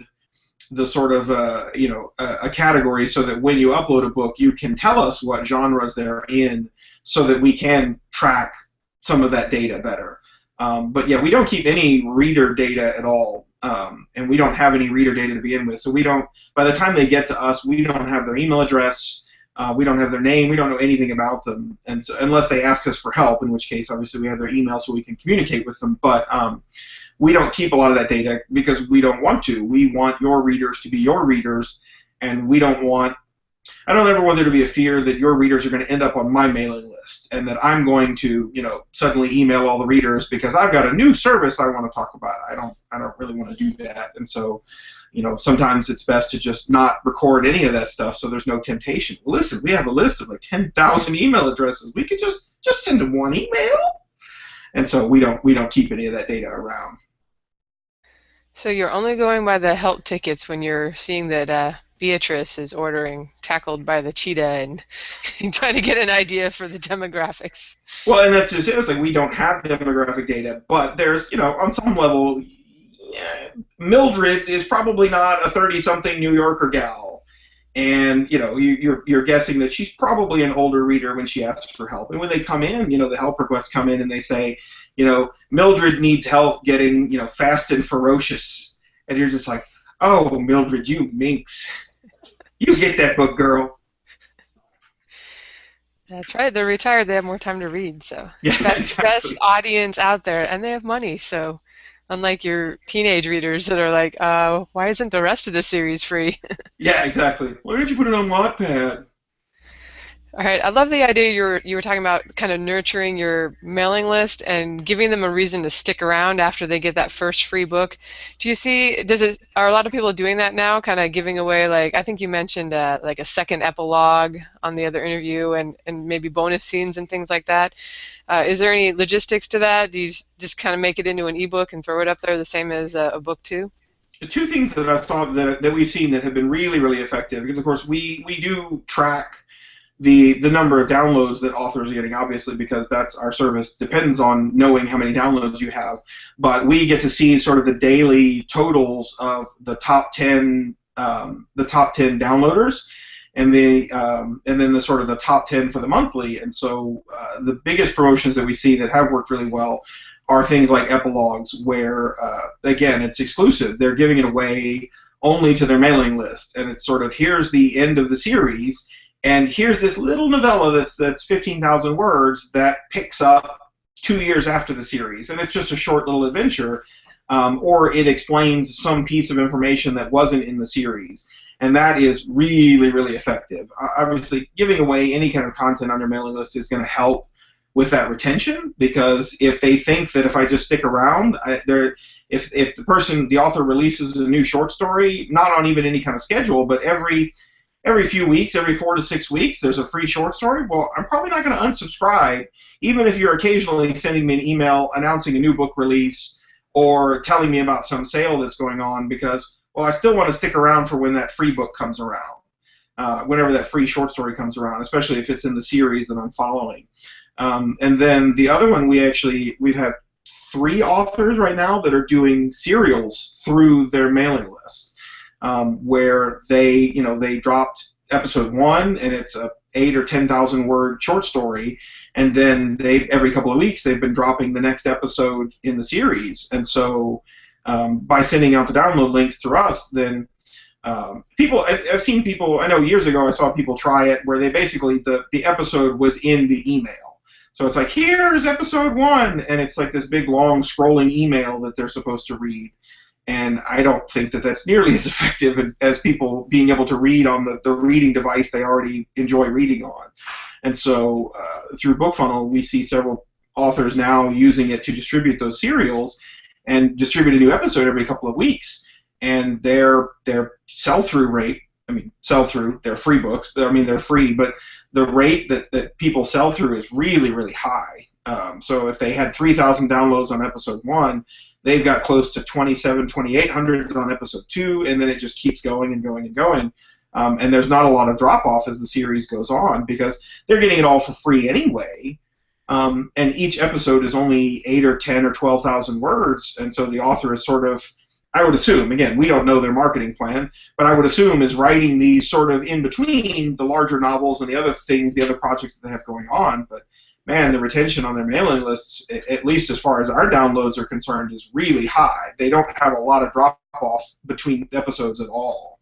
the sort of a category so that when you upload a book, you can tell us what genres they're in, so that we can track some of that data better. But yeah, we don't keep any reader data at all, and we don't have any reader data to begin with. So we don't. By the time they get to us, we don't have their email address. We don't have their name. We don't know anything about them, and so, unless they ask us for help, in which case, obviously, we have their email so we can communicate with them. But we don't keep a lot of that data because we don't want to. We want your readers to be your readers, and we don't want. I don't ever want there to be a fear that your readers are going to end up on my mailing list, and that I'm going to, suddenly email all the readers because I've got a new service I want to talk about. I don't really want to do that, and so. Sometimes it's best to just not record any of that stuff so there's no temptation. Well, listen, we have a list of like 10,000 email addresses. We could just send them one email. And so we don't keep any of that data around. So you're only going by the help tickets when you're seeing that Beatrice is ordering Tackled by the Cheetah and trying to get an idea for the demographics. Well, and that's just it. It's like we don't have demographic data, but there's, on some level, Mildred is probably not a 30-something New Yorker gal, and you're guessing that she's probably an older reader when she asks for help. And when they come in, the help requests come in and they say, Mildred needs help getting fast and ferocious, and you're just like, oh, Mildred, you minx, you get that book, girl. That's right. They're retired. They have more time to read. So yeah, best audience out there, and they have money. So. Unlike your teenage readers that are like, why isn't the rest of the series free? Yeah, exactly. Why don't you put it on Wattpad? All right, I love the idea you were talking about, kind of nurturing your mailing list and giving them a reason to stick around after they get that first free book. Do you see? Are a lot of people doing that now? Kind of giving away, like I think you mentioned, like a second epilogue on the other interview, and maybe bonus scenes and things like that. Is there any logistics to that? Do you just kind of make it into an ebook and throw it up there the same as a book too? The two things that I saw that we've seen that have been really, really effective, because of course we do track the number of downloads that authors are getting, obviously, because that's our service depends on knowing how many downloads you have. But we get to see sort of the daily totals of the top 10 downloaders. And then the sort of the top 10 for the monthly. And so the biggest promotions that we see that have worked really well are things like epilogues, where again, it's exclusive. They're giving it away only to their mailing list, and it's sort of, here's the end of the series, and here's this little novella that's 15,000 words that picks up 2 years after the series, and it's just a short little adventure, or it explains some piece of information that wasn't in the series. And that is really, really effective. Obviously, giving away any kind of content on your mailing list is going to help with that retention, because if they think that if I just stick around, if the author releases a new short story, not on even any kind of schedule, but every few weeks, every 4 to 6 weeks, there's a free short story, well, I'm probably not going to unsubscribe, even if you're occasionally sending me an email announcing a new book release or telling me about some sale that's going on, because well, I still want to stick around for when that free book comes around, whenever that free short story comes around, especially if it's in the series that I'm following. And then the other one, we've had 3 authors right now that are doing serials through their mailing list, where they dropped episode 1, and it's a 8 or 10,000 word short story, and then every couple of weeks they've been dropping the next episode in the series, and so. By sending out the download links through us, then I've seen people, I know years ago I saw people try it where they basically, the episode was in the email. So it's like, here's episode 1, and it's like this big long scrolling email that they're supposed to read. And I don't think that that's nearly as effective as people being able to read on the reading device they already enjoy reading on. And so through Bookfunnel, we see several authors now using it to distribute those serials and distribute a new episode every couple of weeks. And their sell-through rate, sell-through, they're free books, they're free, but the rate that people sell through is really, really high. So if they had 3,000 downloads on episode 1, they've got close to 2,800 on episode 2, and then it just keeps going and going and going. And there's not a lot of drop-off as the series goes on because they're getting it all for free anyway. And each episode is only 8 or 10 or 12,000 words, and so the author is sort of, I would assume, again, we don't know their marketing plan, but I would assume is writing these sort of in between the larger novels and the other things, the other projects that they have going on. But man, the retention on their mailing lists, at least as far as our downloads are concerned, is really high. They don't have a lot of drop-off between episodes at all.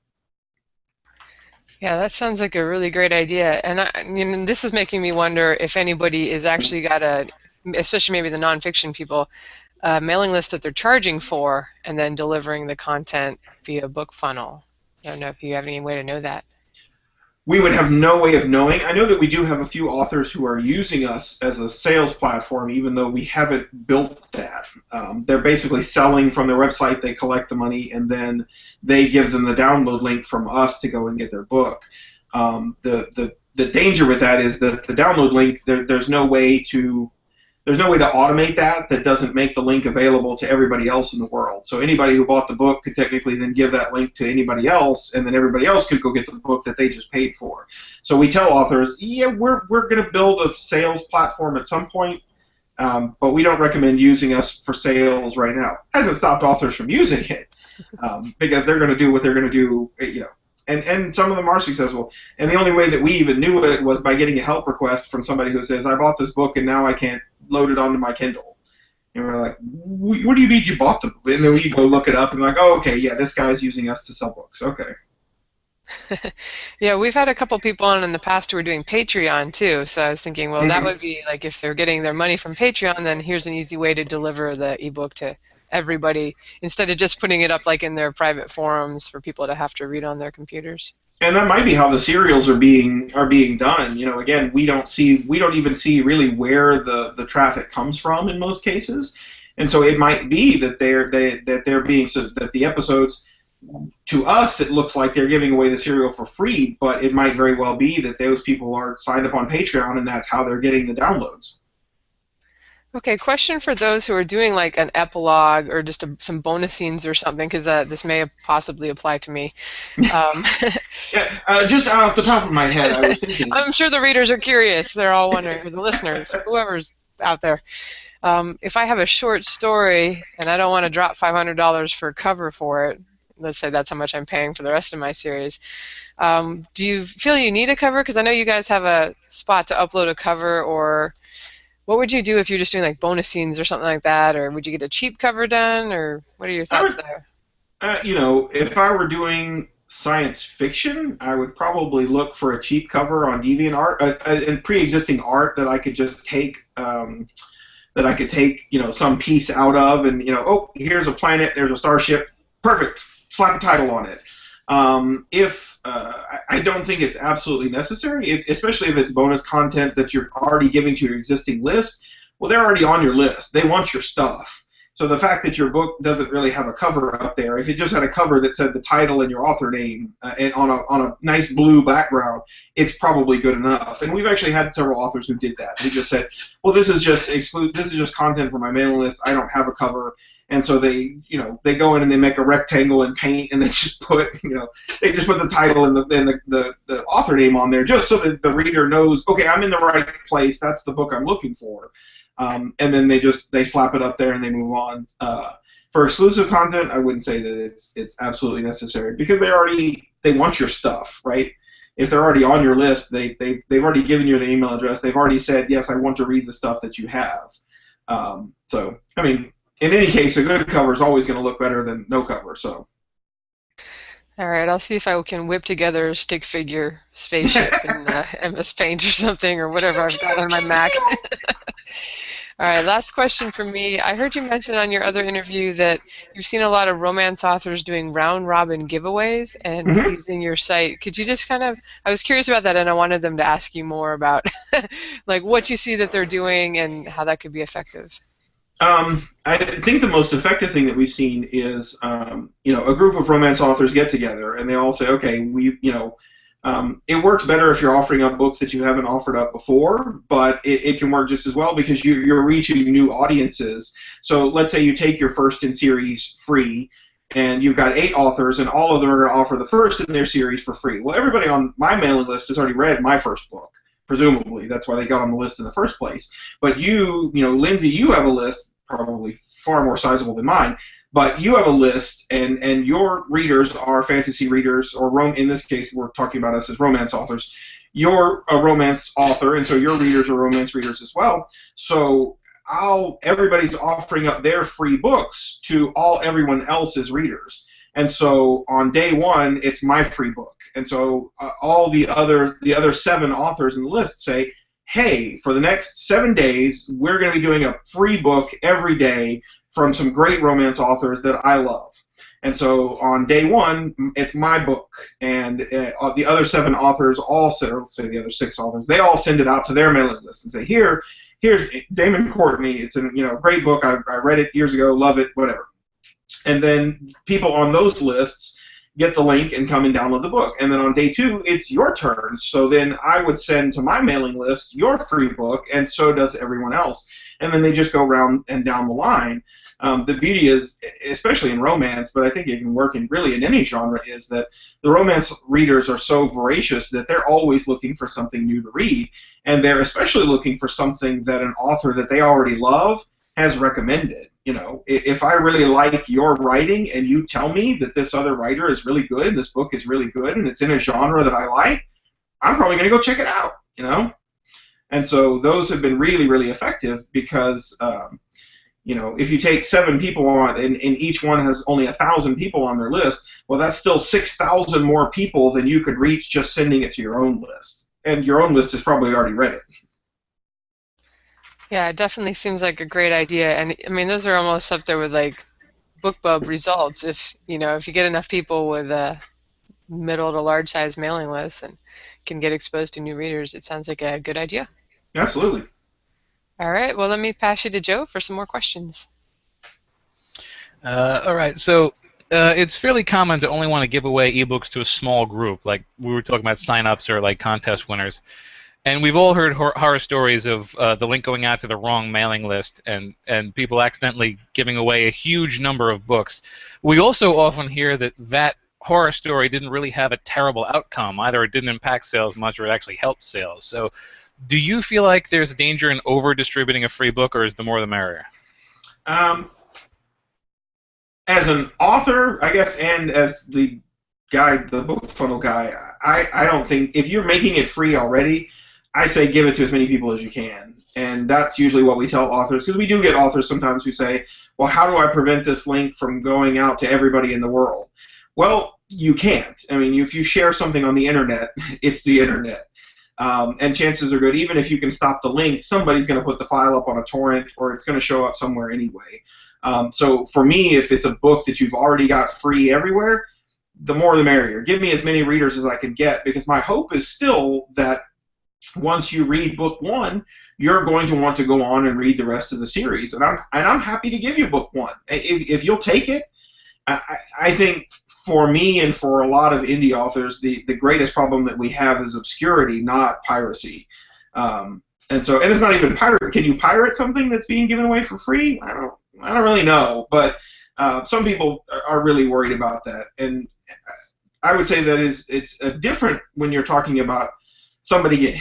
Yeah, that sounds like a really great idea. And this is making me wonder if anybody is actually got especially maybe the nonfiction people, a mailing list that they're charging for and then delivering the content via Bookfunnel. I don't know if you have any way to know that. We would have no way of knowing. I know that we do have a few authors who are using us as a sales platform, even though we haven't built that. They're basically selling from their website, they collect the money, and then they give them the download link from us to go and get their book. The danger with that is that the download link, there's no way to automate that doesn't make the link available to everybody else in the world. So anybody who bought the book could technically then give that link to anybody else, and then everybody else could go get the book that they just paid for. So we tell authors, yeah, we're going to build a sales platform at some point, but we don't recommend using us for sales right now. Hasn't stopped authors from using it, because they're going to do what they're going to do, And some of them are successful. And the only way that we even knew it was by getting a help request from somebody who says, I bought this book and now I can't load it onto my Kindle. And we're like, what do you mean you bought the book? And then we go look it up and like, oh, okay, yeah, this guy's using us to sell books. Okay. Yeah, we've had a couple people on in the past who were doing Patreon too. So I was thinking, well, that would be like if they're getting their money from Patreon, then here's an easy way to deliver the ebook to everybody instead of just putting it up like in their private forums for people to have to read on their computers. And that might be how the serials are being done. Again, we don't even see really where the traffic comes from in most cases, and so it might be that that the episodes, to us it looks like they're giving away the serial for free, but it might very well be that those people are signed up on Patreon and that's how they're getting the downloads. Okay, question for those who are doing like an epilogue or just some bonus scenes or something, because this may possibly apply to me. Yeah, just off the top of my head, I was thinking. I'm sure the readers are curious. They're all wondering, or the listeners, whoever's out there. If I have a short story and I don't want to drop $500 for a cover for it, let's say that's how much I'm paying for the rest of my series, do you feel you need a cover? Because I know you guys have a spot to upload a cover, or what would you do if you're just doing like bonus scenes or something like that, or would you get a cheap cover done, or what are your thoughts there? If I were doing science fiction, I would probably look for a cheap cover on DeviantArt, and pre-existing art that I could just take, some piece out of, and oh, here's a planet, there's a starship, perfect, slap a title on it. I don't think it's absolutely necessary, especially if it's bonus content that you're already giving to your existing list. Well, they're already on your list. They want your stuff. So the fact that your book doesn't really have a cover up there, if it just had a cover that said the title and your author name and on a nice blue background, it's probably good enough. And we've actually had several authors who did that. They just said, well, this is just content for my mailing list. I don't have a cover. And so they go in and they make a rectangle in paint, and they just put the title and the author name on there, just so that the reader knows, okay, I'm in the right place. That's the book I'm looking for. And then they slap it up there and they move on. For exclusive content, I wouldn't say that it's absolutely necessary, because they want your stuff, right? If they're already on your list, they've already given you the email address. They've already said, yes, I want to read the stuff that you have. So I mean, in any case, a good cover is always going to look better than no cover. So. All right, I'll see if I can whip together a stick figure spaceship in MS Paint or something, or whatever I've got on my Mac. All right, last question for me. I heard you mention on your other interview that you've seen a lot of romance authors doing round robin giveaways and Mhm. using your site. Could you just kind of, I was curious about that and I wanted them to ask you more about like what you see that they're doing and how that could be effective. I think the most effective thing that we've seen is, a group of romance authors get together and they all say, okay, it works better if you're offering up books that you haven't offered up before, but it can work just as well because you're reaching new audiences. So let's say you take your first in series free, and you've got 8 authors, and all of them are going to offer the first in their series for free. Well, everybody on my mailing list has already read my first book. Presumably, that's why they got on the list in the first place. But Lindsay, you have a list, probably far more sizable than mine, but you have a list, and your readers are fantasy readers, or in this case, we're talking about us as romance authors. You're a romance author, and so your readers are romance readers as well. So everybody's offering up their free books to everyone else's readers. And so on day one, it's my free book. And so all the other 7 authors in the list say, hey, for the next 7 days, we're going to be doing a free book every day from some great romance authors that I love. And so on day one, it's my book, and the other 7 authors all let's say the other 6 authors, they all send it out to their mailing list and say, here's Damon Courtney. It's a great book. I read it years ago, love it, whatever. And then people on those lists get the link and come and download the book. And then on day 2, it's your turn. So then I would send to my mailing list your free book, and so does everyone else. And then they just go around and down the line. The beauty is, especially in romance, but I think it can work in any genre, is that the romance readers are so voracious that they're always looking for something new to read. And they're especially looking for something that an author that they already love has recommended. If I really like your writing and you tell me that this other writer is really good and this book is really good and it's in a genre that I like, I'm probably going to go check it out, And so those have been really, really effective because, if you take 7 people on and each one has only 1,000 people on their list, well, that's still 6,000 more people than you could reach just sending it to your own list. And your own list has probably already read it. Yeah, it definitely seems like a great idea. And I mean, those are almost up there with like BookBub results. If you get enough people with a middle to large size mailing list and can get exposed to new readers, it sounds like a good idea. Absolutely. All right, well, let me pass you to Joe for some more questions. All right, so it's fairly common to only want to give away ebooks to a small group, like we were talking about sign-ups or like contest winners. And we've all heard horror stories of the link going out to the wrong mailing list and people accidentally giving away a huge number of books. We also often hear that horror story didn't really have a terrible outcome. Either it didn't impact sales much or it actually helped sales. So do you feel like there's a danger in over-distributing a free book, or is the more the merrier? As an author, I guess, and as the Bookfunnel guy, I don't think, if you're making it free already, I say give it to as many people as you can. And that's usually what we tell authors, because we do get authors sometimes who say, well, how do I prevent this link from going out to everybody in the world? Well, you can't. I mean, if you share something on the internet, it's the internet. And chances are good, even if you can stop the link, somebody's going to put the file up on a torrent, or it's going to show up somewhere anyway. So for me, if it's a book that you've already got free everywhere, the more the merrier. Give me as many readers as I can get, because my hope is still that once you read book 1, you're going to want to go on and read the rest of the series. And I'm happy to give you book 1. If you'll take it, I think for me and for a lot of indie authors, the greatest problem that we have is obscurity, not piracy. And it's not even pirate. Can you pirate something that's being given away for free? I don't really know, but some people are really worried about that. And I would say that it's different when you're talking about somebody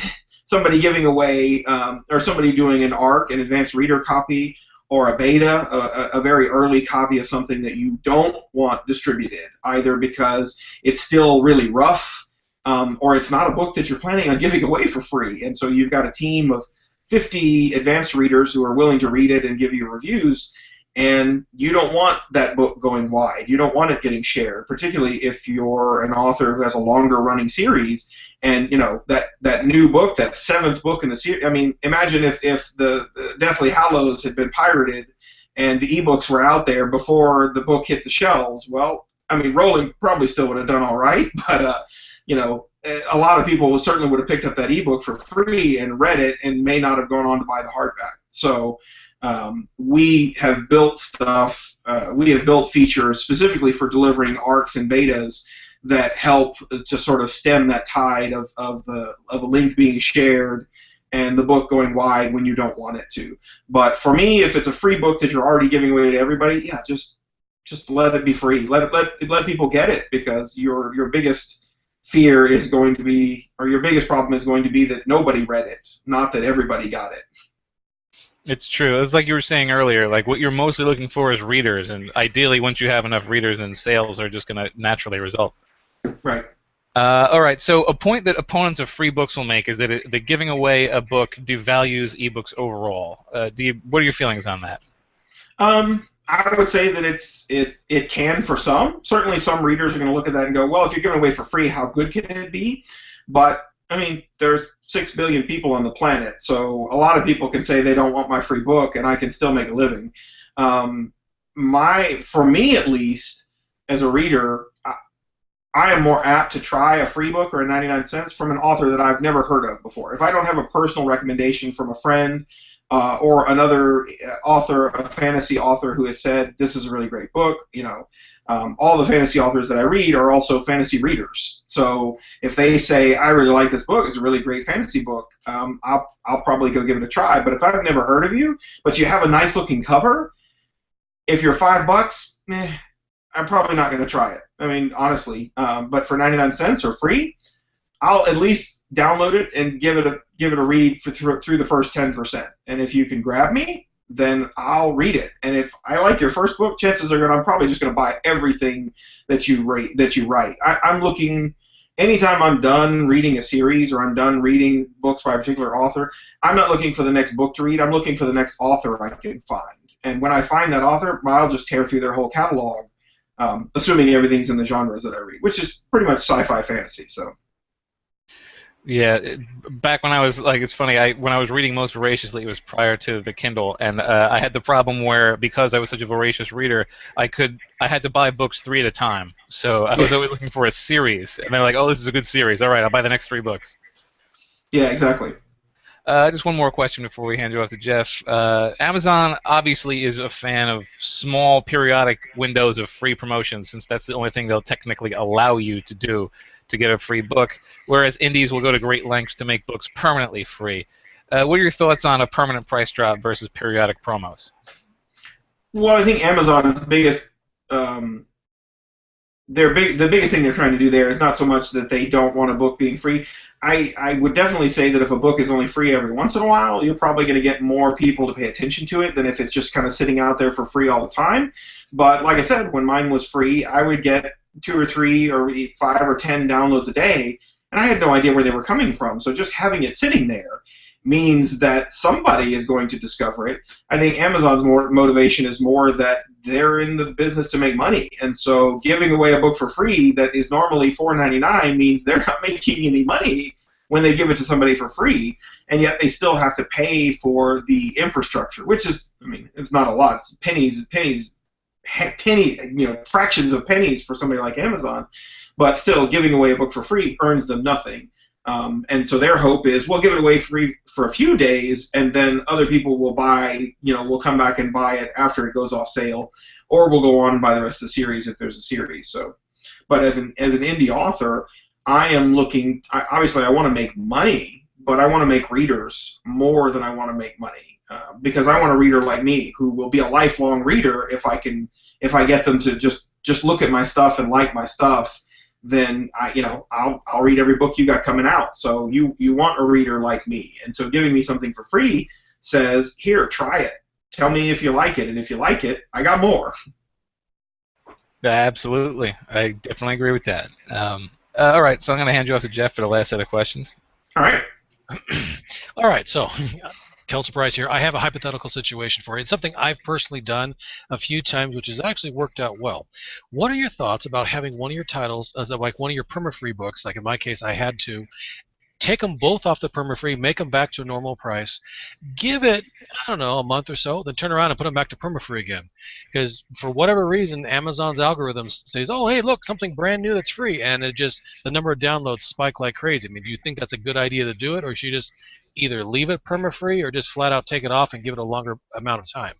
giving away, or somebody doing an ARC, an advanced reader copy, or a beta, a very early copy of something that you don't want distributed, either because it's still really rough, or it's not a book that you're planning on giving away for free. And so you've got a team of 50 advanced readers who are willing to read it and give you reviews. and you don't want that book going wide. You don't want it getting shared, particularly if you're an author who has a longer running series. And that new book, that seventh book in the series. I mean, imagine if the Deathly Hallows had been pirated and the ebooks were out there before the book hit the shelves. Well, I mean, Rowling probably still would have done all right, but a lot of people certainly would have picked up that ebook for free and read it and may not have gone on to buy the hardback. So we have built stuff. We have built features specifically for delivering ARCs and betas that help to sort of stem that tide of a link being shared and the book going wide when you don't want it to. But for me, if it's a free book that you're already giving away to everybody, yeah, just let it be free. Let people get it, because your biggest fear is going to be, or your biggest problem is going to be, that nobody read it, not that everybody got it. It's true. It's like you were saying earlier, like what you're mostly looking for is readers, and ideally once you have enough readers, then sales are just going to naturally result. Right. All right, so a point that opponents of free books will make is that the giving away a book devalues ebooks overall. What are your feelings on that? I would say that it can for some. Certainly some readers are going to look at that and go, well, if you're giving away for free, how good can it be? But, I mean, there's 6 billion people on the planet, so a lot of people can say they don't want my free book, and I can still make a living. For me, at least, as a reader, I am more apt to try a free book or a 99 cents from an author that I've never heard of before. If I don't have a personal recommendation from a friend or another author, a fantasy author who has said, this is a really great book, all the fantasy authors that I read are also fantasy readers. So if they say, I really like this book, it's a really great fantasy book, I'll probably go give it a try. But if I've never heard of you, but you have a nice looking cover, if you're $5, I'm probably not going to try it. I mean, honestly. But for 99 cents or free, I'll at least download it and give it a read through the first 10%. And if you can grab me, then I'll read it. And if I like your first book, chances are good I'm probably just going to buy everything that you write. I'm looking, anytime I'm done reading a series or I'm done reading books by a particular author, I'm not looking for the next book to read. I'm looking for the next author I can find. And when I find that author, I'll just tear through their whole catalog. Assuming everything's in the genres that I read, which is pretty much sci-fi fantasy. So. Yeah, back when I was, like, it's funny, when I was reading most voraciously, it was prior to the Kindle, and I had the problem where, because I was such a voracious reader, I had to buy books 3 at a time. So I was always looking for a series, and they're like, oh, this is a good series. All right, I'll buy the next 3 books. Yeah, exactly. Just one more question before we hand you off to Jeff. Amazon obviously is a fan of small periodic windows of free promotions, since that's the only thing they'll technically allow you to do to get a free book, whereas indies will go to great lengths to make books permanently free. What are your thoughts on a permanent price drop versus periodic promos? Well, I think Amazon's biggest the biggest thing they're trying to do there is not so much that they don't want a book being free. I would definitely say that if a book is only free every once in a while, you're probably going to get more people to pay attention to it than if it's just kind of sitting out there for free all the time. But like I said, when mine was free, I would get 2 or 3 or 5 or 10 downloads a day, and I had no idea where they were coming from. So just having it sitting there means that somebody is going to discover it. I think Amazon's motivation is more that they're in the business to make money, and so giving away a book for free that is normally $4.99 means they're not making any money when they give it to somebody for free, and yet they still have to pay for the infrastructure, which is, I mean, it's not a lot. It's pennies, fractions of pennies for somebody like Amazon, but still giving away a book for free earns them nothing. And so their hope is we'll give it away free for a few days, and then other people will buy, will come back and buy it after it goes off sale, or we'll go on and buy the rest of the series if there's a series. So, but as an indie author, I am looking. Obviously, I want to make money, but I want to make readers more than I want to make money, because I want a reader like me who will be a lifelong reader if I get them to just look at my stuff and like my stuff. Then I'll read every book you got coming out. So you want a reader like me, and so giving me something for free says, here, try it. Tell me if you like it, and if you like it, I got more. Absolutely, I definitely agree with that. All right, so I'm going to hand you off to Jeff for the last set of questions. All right. All right, so Kelso Price here. I have a hypothetical situation for you. It's something I've personally done a few times, which has actually worked out well. What are your thoughts about having one of your titles, as like one of your perma-free books, like in my case I had to, take them both off the perma-free, make them back to a normal price, give it, I don't know, a month or so, then turn around and put them back to perma-free again. Because for whatever reason, Amazon's algorithm says, oh, hey, look, something brand new that's free, and it just, the number of downloads spike like crazy. I mean, do you think that's a good idea to do it, or should you just either leave it perma-free or just flat out take it off and give it a longer amount of time?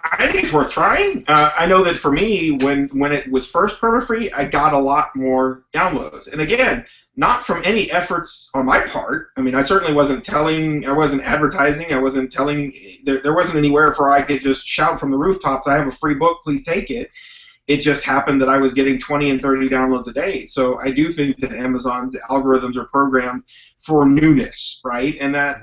I think it's worth trying. I know that for me, when it was first perma-free, I got a lot more downloads. And again, not from any efforts on my part. I mean, I certainly wasn't telling, I wasn't advertising, I wasn't telling, there wasn't anywhere where I could just shout from the rooftops, I have a free book, please take it. It just happened that I was getting 20 and 30 downloads a day. So I do think that Amazon's algorithms are programmed for newness, right? And that,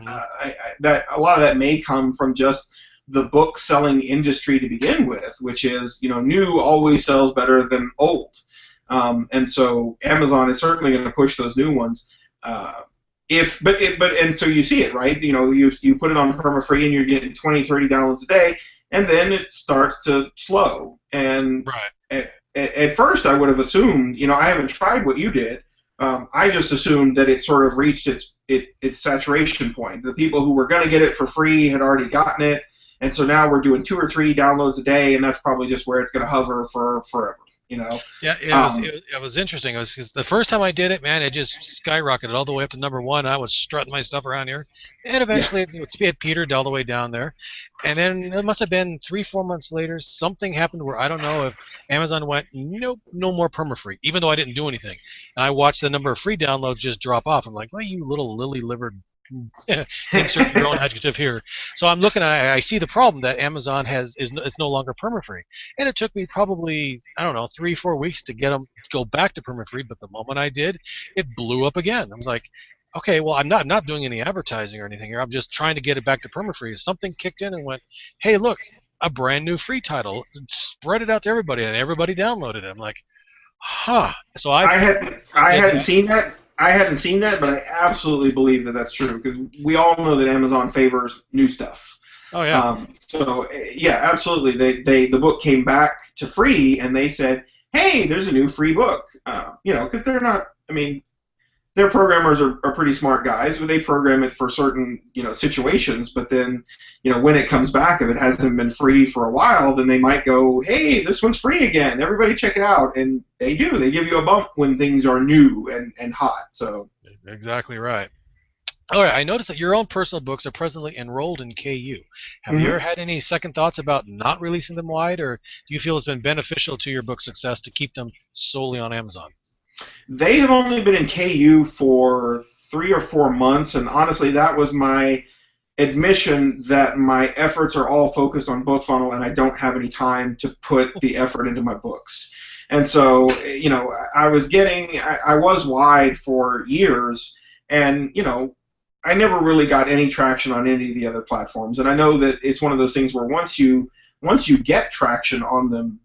that a lot of that may come from just the book selling industry to begin with, which is, you know, new always sells better than old. And so Amazon is certainly going to push those new ones. And so you see it, right? You know, you put it on perma-free and you're getting 20, 30 downloads a day, and then it starts to slow. And at first I would have assumed, you know, I haven't tried what you did. I just assumed that it sort of reached its saturation point. The people who were going to get it for free had already gotten it. And so now we're doing 2 or 3 downloads a day, and that's probably just where it's going to hover for forever, you know? Yeah, it was interesting. It was 'cause the first time I did it, man, it just skyrocketed all the way up to #1. I was strutting my stuff around here, and eventually it petered all the way down there. And then it must have been 3, 4 months later, something happened where I don't know if Amazon went, nope, no more perma-free, even though I didn't do anything. And I watched the number of free downloads just drop off. I'm like, well, you little lily-livered insert your own adjective here. So I'm looking at, I see the problem that Amazon it's no longer perma-free, and it took me probably, I don't know, 3, 4 weeks to get them to go back to perma-free. But the moment I did, it blew up again. I was like, okay, well, I'm not doing any advertising or anything here. I'm just trying to get it back to perma-free. Something kicked in and went, hey, look, a brand new free title. Spread it out to everybody, and everybody downloaded it. I'm like, huh. So I hadn't seen that. I hadn't seen that, but I absolutely believe that that's true, because we all know that Amazon favors new stuff. Oh yeah. So yeah, absolutely. The book came back to free, and they said, "Hey, there's a new free book." You know, because they're not. I mean, their programmers are pretty smart guys, but they program it for certain, you know, situations. But then, you know, when it comes back, if it hasn't been free for a while, then they might go, "Hey, this one's free again. Everybody check it out." And they do. They give you a bump when things are new and hot. So exactly right. All right. I noticed that your own personal books are presently enrolled in KU. Have you ever had any second thoughts about not releasing them wide, or do you feel it's been beneficial to your book success to keep them solely on Amazon? They have only been in KU for 3 or 4 months, and honestly, that was my admission that my efforts are all focused on Bookfunnel, and I don't have any time to put the effort into my books. And so, you know, I was wide for years, and, you know, I never really got any traction on any of the other platforms. And I know that it's one of those things where once you get traction on them,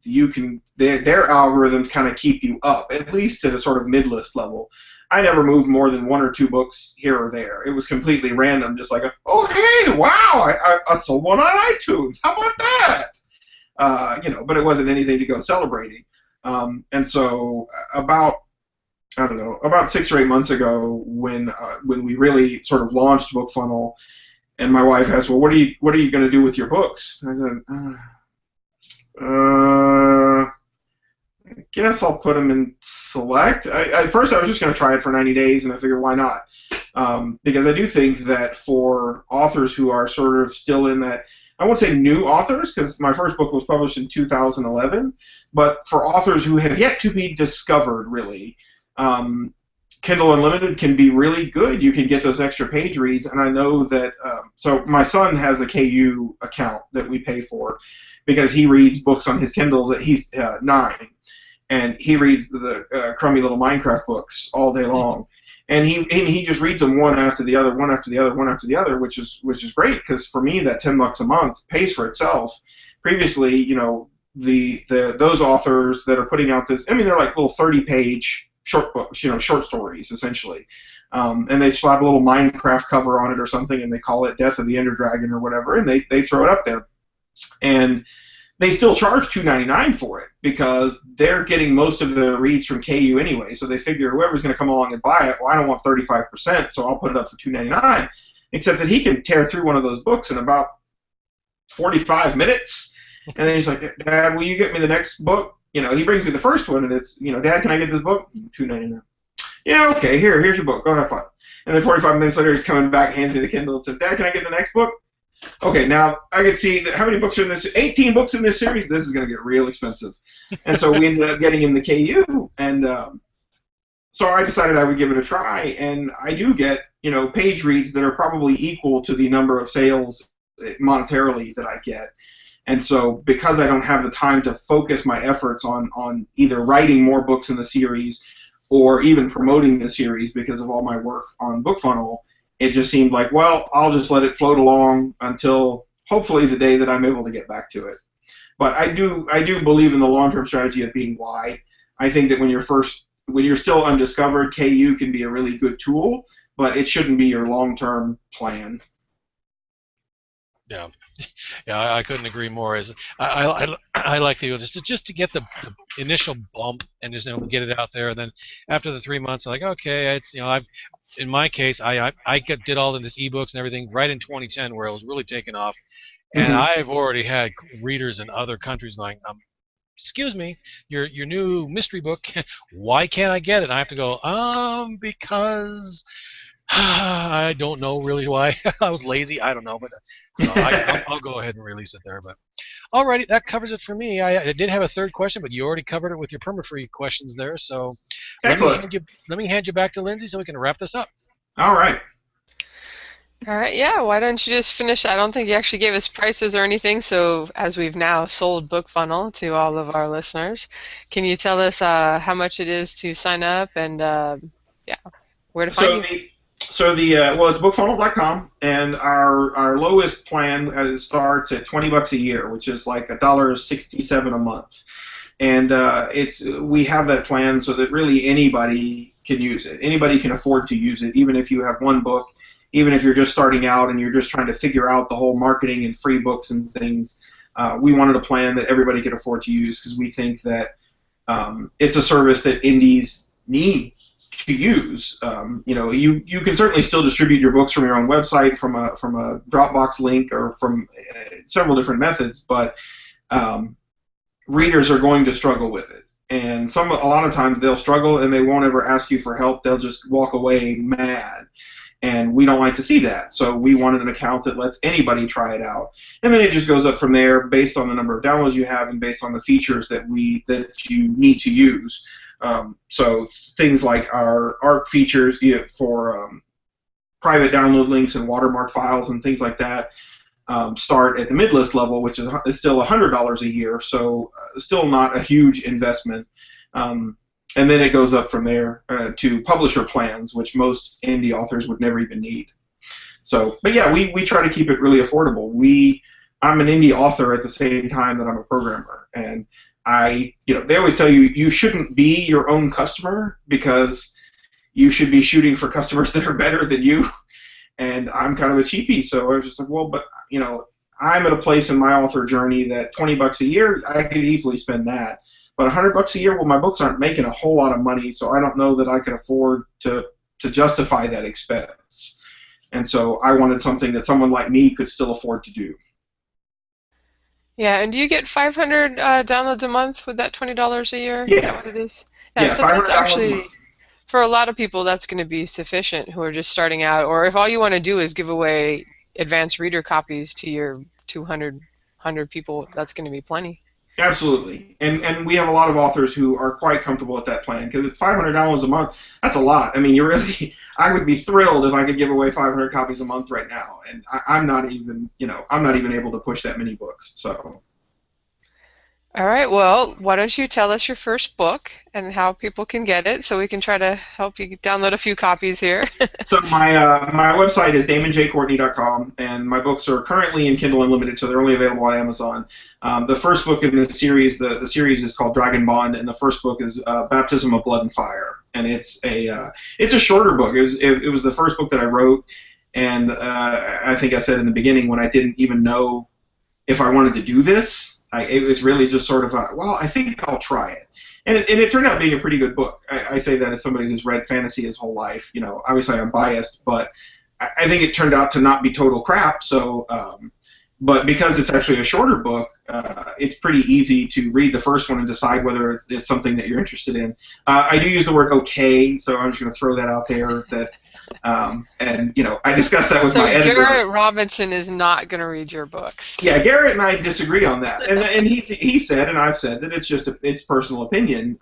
their algorithms kind of keep you up, at least at a sort of mid-list level. I never moved more than 1 or 2 books here or there. It was completely random, just like, oh, hey, wow, I sold one on iTunes. How about that? You know, but it wasn't anything to go celebrating. And so about 6 or 8 months ago, when we really sort of launched Bookfunnel, and my wife asked, well, what are you going to do with your books? And I said, I guess I'll put them in select. At first, I was just going to try it for 90 days, and I figured, why not? Because I do think that for authors who are sort of still in that, I won't say new authors, because my first book was published in 2011, but for authors who have yet to be discovered, really, Kindle Unlimited can be really good. You can get those extra page reads, and I know that, so my son has a KU account that we pay for, because he reads books on his Kindles. He's 9, and he reads the crummy little Minecraft books all day long, and he just reads them one after the other, which is great, because for me that $10 a month pays for itself. Previously, you know, those authors that are putting out this, I mean, they're like little 30-page short books, short stories essentially, and they slap a little Minecraft cover on it or something, and they call it Death of the Ender Dragon or whatever, and they throw it up there, and they still charge $2.99 for it because they're getting most of the reads from KU anyway. So they figure whoever's going to come along and buy it, well, I don't want 35%, so I'll put it up for $2.99. Except that he can tear through one of those books in about 45 minutes, and then he's like, "Dad, will you get me the next book?" He brings me the first one, and it's, "Dad, can I get this book?" $2.99. Yeah, okay, here's your book. Go have fun. And then 45 minutes later, he's coming back, hands me the Kindle, and says, "Dad, can I get the next book?" Okay, now I can see how many books are in this. 18 books in this series. This is going to get real expensive. And so we ended up getting him the KU, and so I decided I would give it a try. And I do get, page reads that are probably equal to the number of sales monetarily that I get. And so because I don't have the time to focus my efforts on either writing more books in the series or even promoting the series because of all my work on Bookfunnel, it just seemed like, well, I'll just let it float along until hopefully the day that I'm able to get back to it. But I do believe in the long-term strategy of being wide. I think that when you're still undiscovered, KU can be a really good tool, but it shouldn't be your long-term plan. Yeah, I couldn't agree more. I like the just to get the initial bump and just get it out there, and then after the 3 months, I'm like, okay, it's in my case, I did all of this ebooks and everything right in 2010 where it was really taking off, and I've already had readers in other countries going, excuse me, your new mystery book, why can't I get it? And I have to go, because I don't know really why. I was lazy. I don't know, but so I'll go ahead and release it there. But alrighty, that covers it for me. I did have a third question, but you already covered it with your perma-free questions there. So let me hand you back to Lindsay so we can wrap this up. All right. All right, yeah, why don't you just finish? I don't think you actually gave us prices or anything, so as we've now sold Bookfunnel to all of our listeners, can you tell us how much it is to sign up and where to find you? Well, it's bookfunnel.com, and our lowest plan starts at $20 a year, which is like $1.67 a month, and we have that plan so that really anybody can use it. Anybody can afford to use it, even if you have one book, even if you're just starting out and you're just trying to figure out the whole marketing and free books and things. We wanted a plan that everybody could afford to use because we think that it's a service that indies need to use. You can certainly still distribute your books from your own website, from a Dropbox link, or from several different methods, but readers are going to struggle with it. And a lot of times they'll struggle and they won't ever ask you for help. They'll just walk away mad. And we don't like to see that. So we wanted an account that lets anybody try it out. And then it just goes up from there based on the number of downloads you have and based on the features that you need to use. So things like our ARC features for private download links and watermark files and things like that start at the mid-list level, which is still $100 a year, so still not a huge investment. And then it goes up from there to publisher plans, which most indie authors would never even need. So, but yeah, we try to keep it really affordable. I'm an indie author at the same time that I'm a programmer, and they always tell you shouldn't be your own customer because you should be shooting for customers that are better than you. And I'm kind of a cheapie, so I was just like, well, but I'm at a place in my author journey that $20 a year, I could easily spend that. But $100 a year, well, my books aren't making a whole lot of money, so I don't know that I could afford to justify that expense. And so I wanted something that someone like me could still afford to do. Yeah, and do you get 500 downloads a month with that $20 a year? Yeah. Is that what it is? Yeah, so $500 that's actually, a month. for a lot of people, that's going to be sufficient who are just starting out. Or if all you want to do is give away advanced reader copies to your 200 people, that's going to be plenty. Absolutely, and we have a lot of authors who are quite comfortable with that plan because at $500 a month, that's a lot. I mean, I would be thrilled if I could give away 500 copies a month right now, and I'm not even able to push that many books. So. All right, well, why don't you tell us your first book and how people can get it so we can try to help you download a few copies here. So my website is damoncourtney.com, and my books are currently in Kindle Unlimited, so they're only available on Amazon. The first book in this series, the series is called Dragon Bond, and the first book is Baptism of Blood and Fire. and it's a shorter book. It was the first book that I wrote, and I think I said in the beginning when I didn't even know if I wanted to do this, it was really just sort of well, I think I'll try it. And it turned out being a pretty good book. I say that as somebody who's read fantasy his whole life. You know, obviously I'm biased, but I think it turned out to not be total crap. So, but because it's actually a shorter book, it's pretty easy to read the first one and decide whether it's something that you're interested in. I do use the word okay, so I'm just going to throw that out there. That and you know, I discussed that with my editor. So Garrett Robinson is not going to read your books. Yeah, Garrett and I disagree on that, and he said, and I've said that it's personal opinion.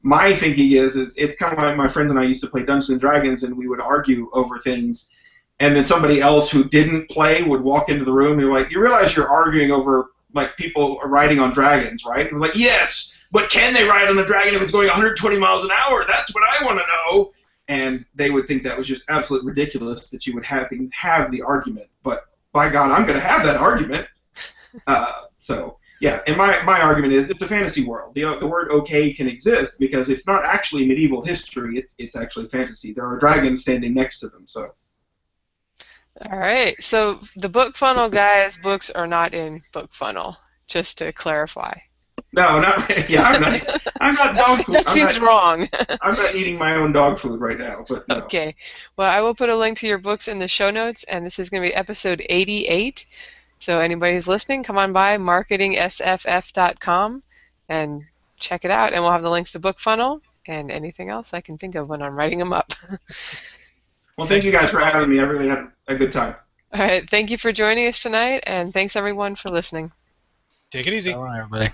My thinking is it's kind of like my friends and I used to play Dungeons and Dragons, and we would argue over things, and then somebody else who didn't play would walk into the room and they're like, "You realize you're arguing over like people riding on dragons, right?" And we're like, "Yes, but can they ride on a dragon if it's going 120 miles an hour? That's what I want to know." And they would think that was just absolutely ridiculous that you would have the argument. But by God, I'm going to have that argument. So yeah, and my argument is it's a fantasy world. The word okay can exist because it's not actually medieval history. It's actually fantasy. There are dragons standing next to them. So. All right. So the Bookfunnel guys' books are not in Bookfunnel, just to clarify. No, not yeah. I'm not dog food. That seems wrong. I'm not eating my own dog food right now. But no. Okay. Well, I will put a link to your books in the show notes, and this is going to be episode 88. So anybody who's listening, come on by marketingsff.com and check it out, and we'll have the links to Bookfunnel and anything else I can think of when I'm writing them up. Well, thank you guys for having me. I really had a good time. All right. Thank you for joining us tonight, and thanks everyone for listening. Take it easy. All right, everybody.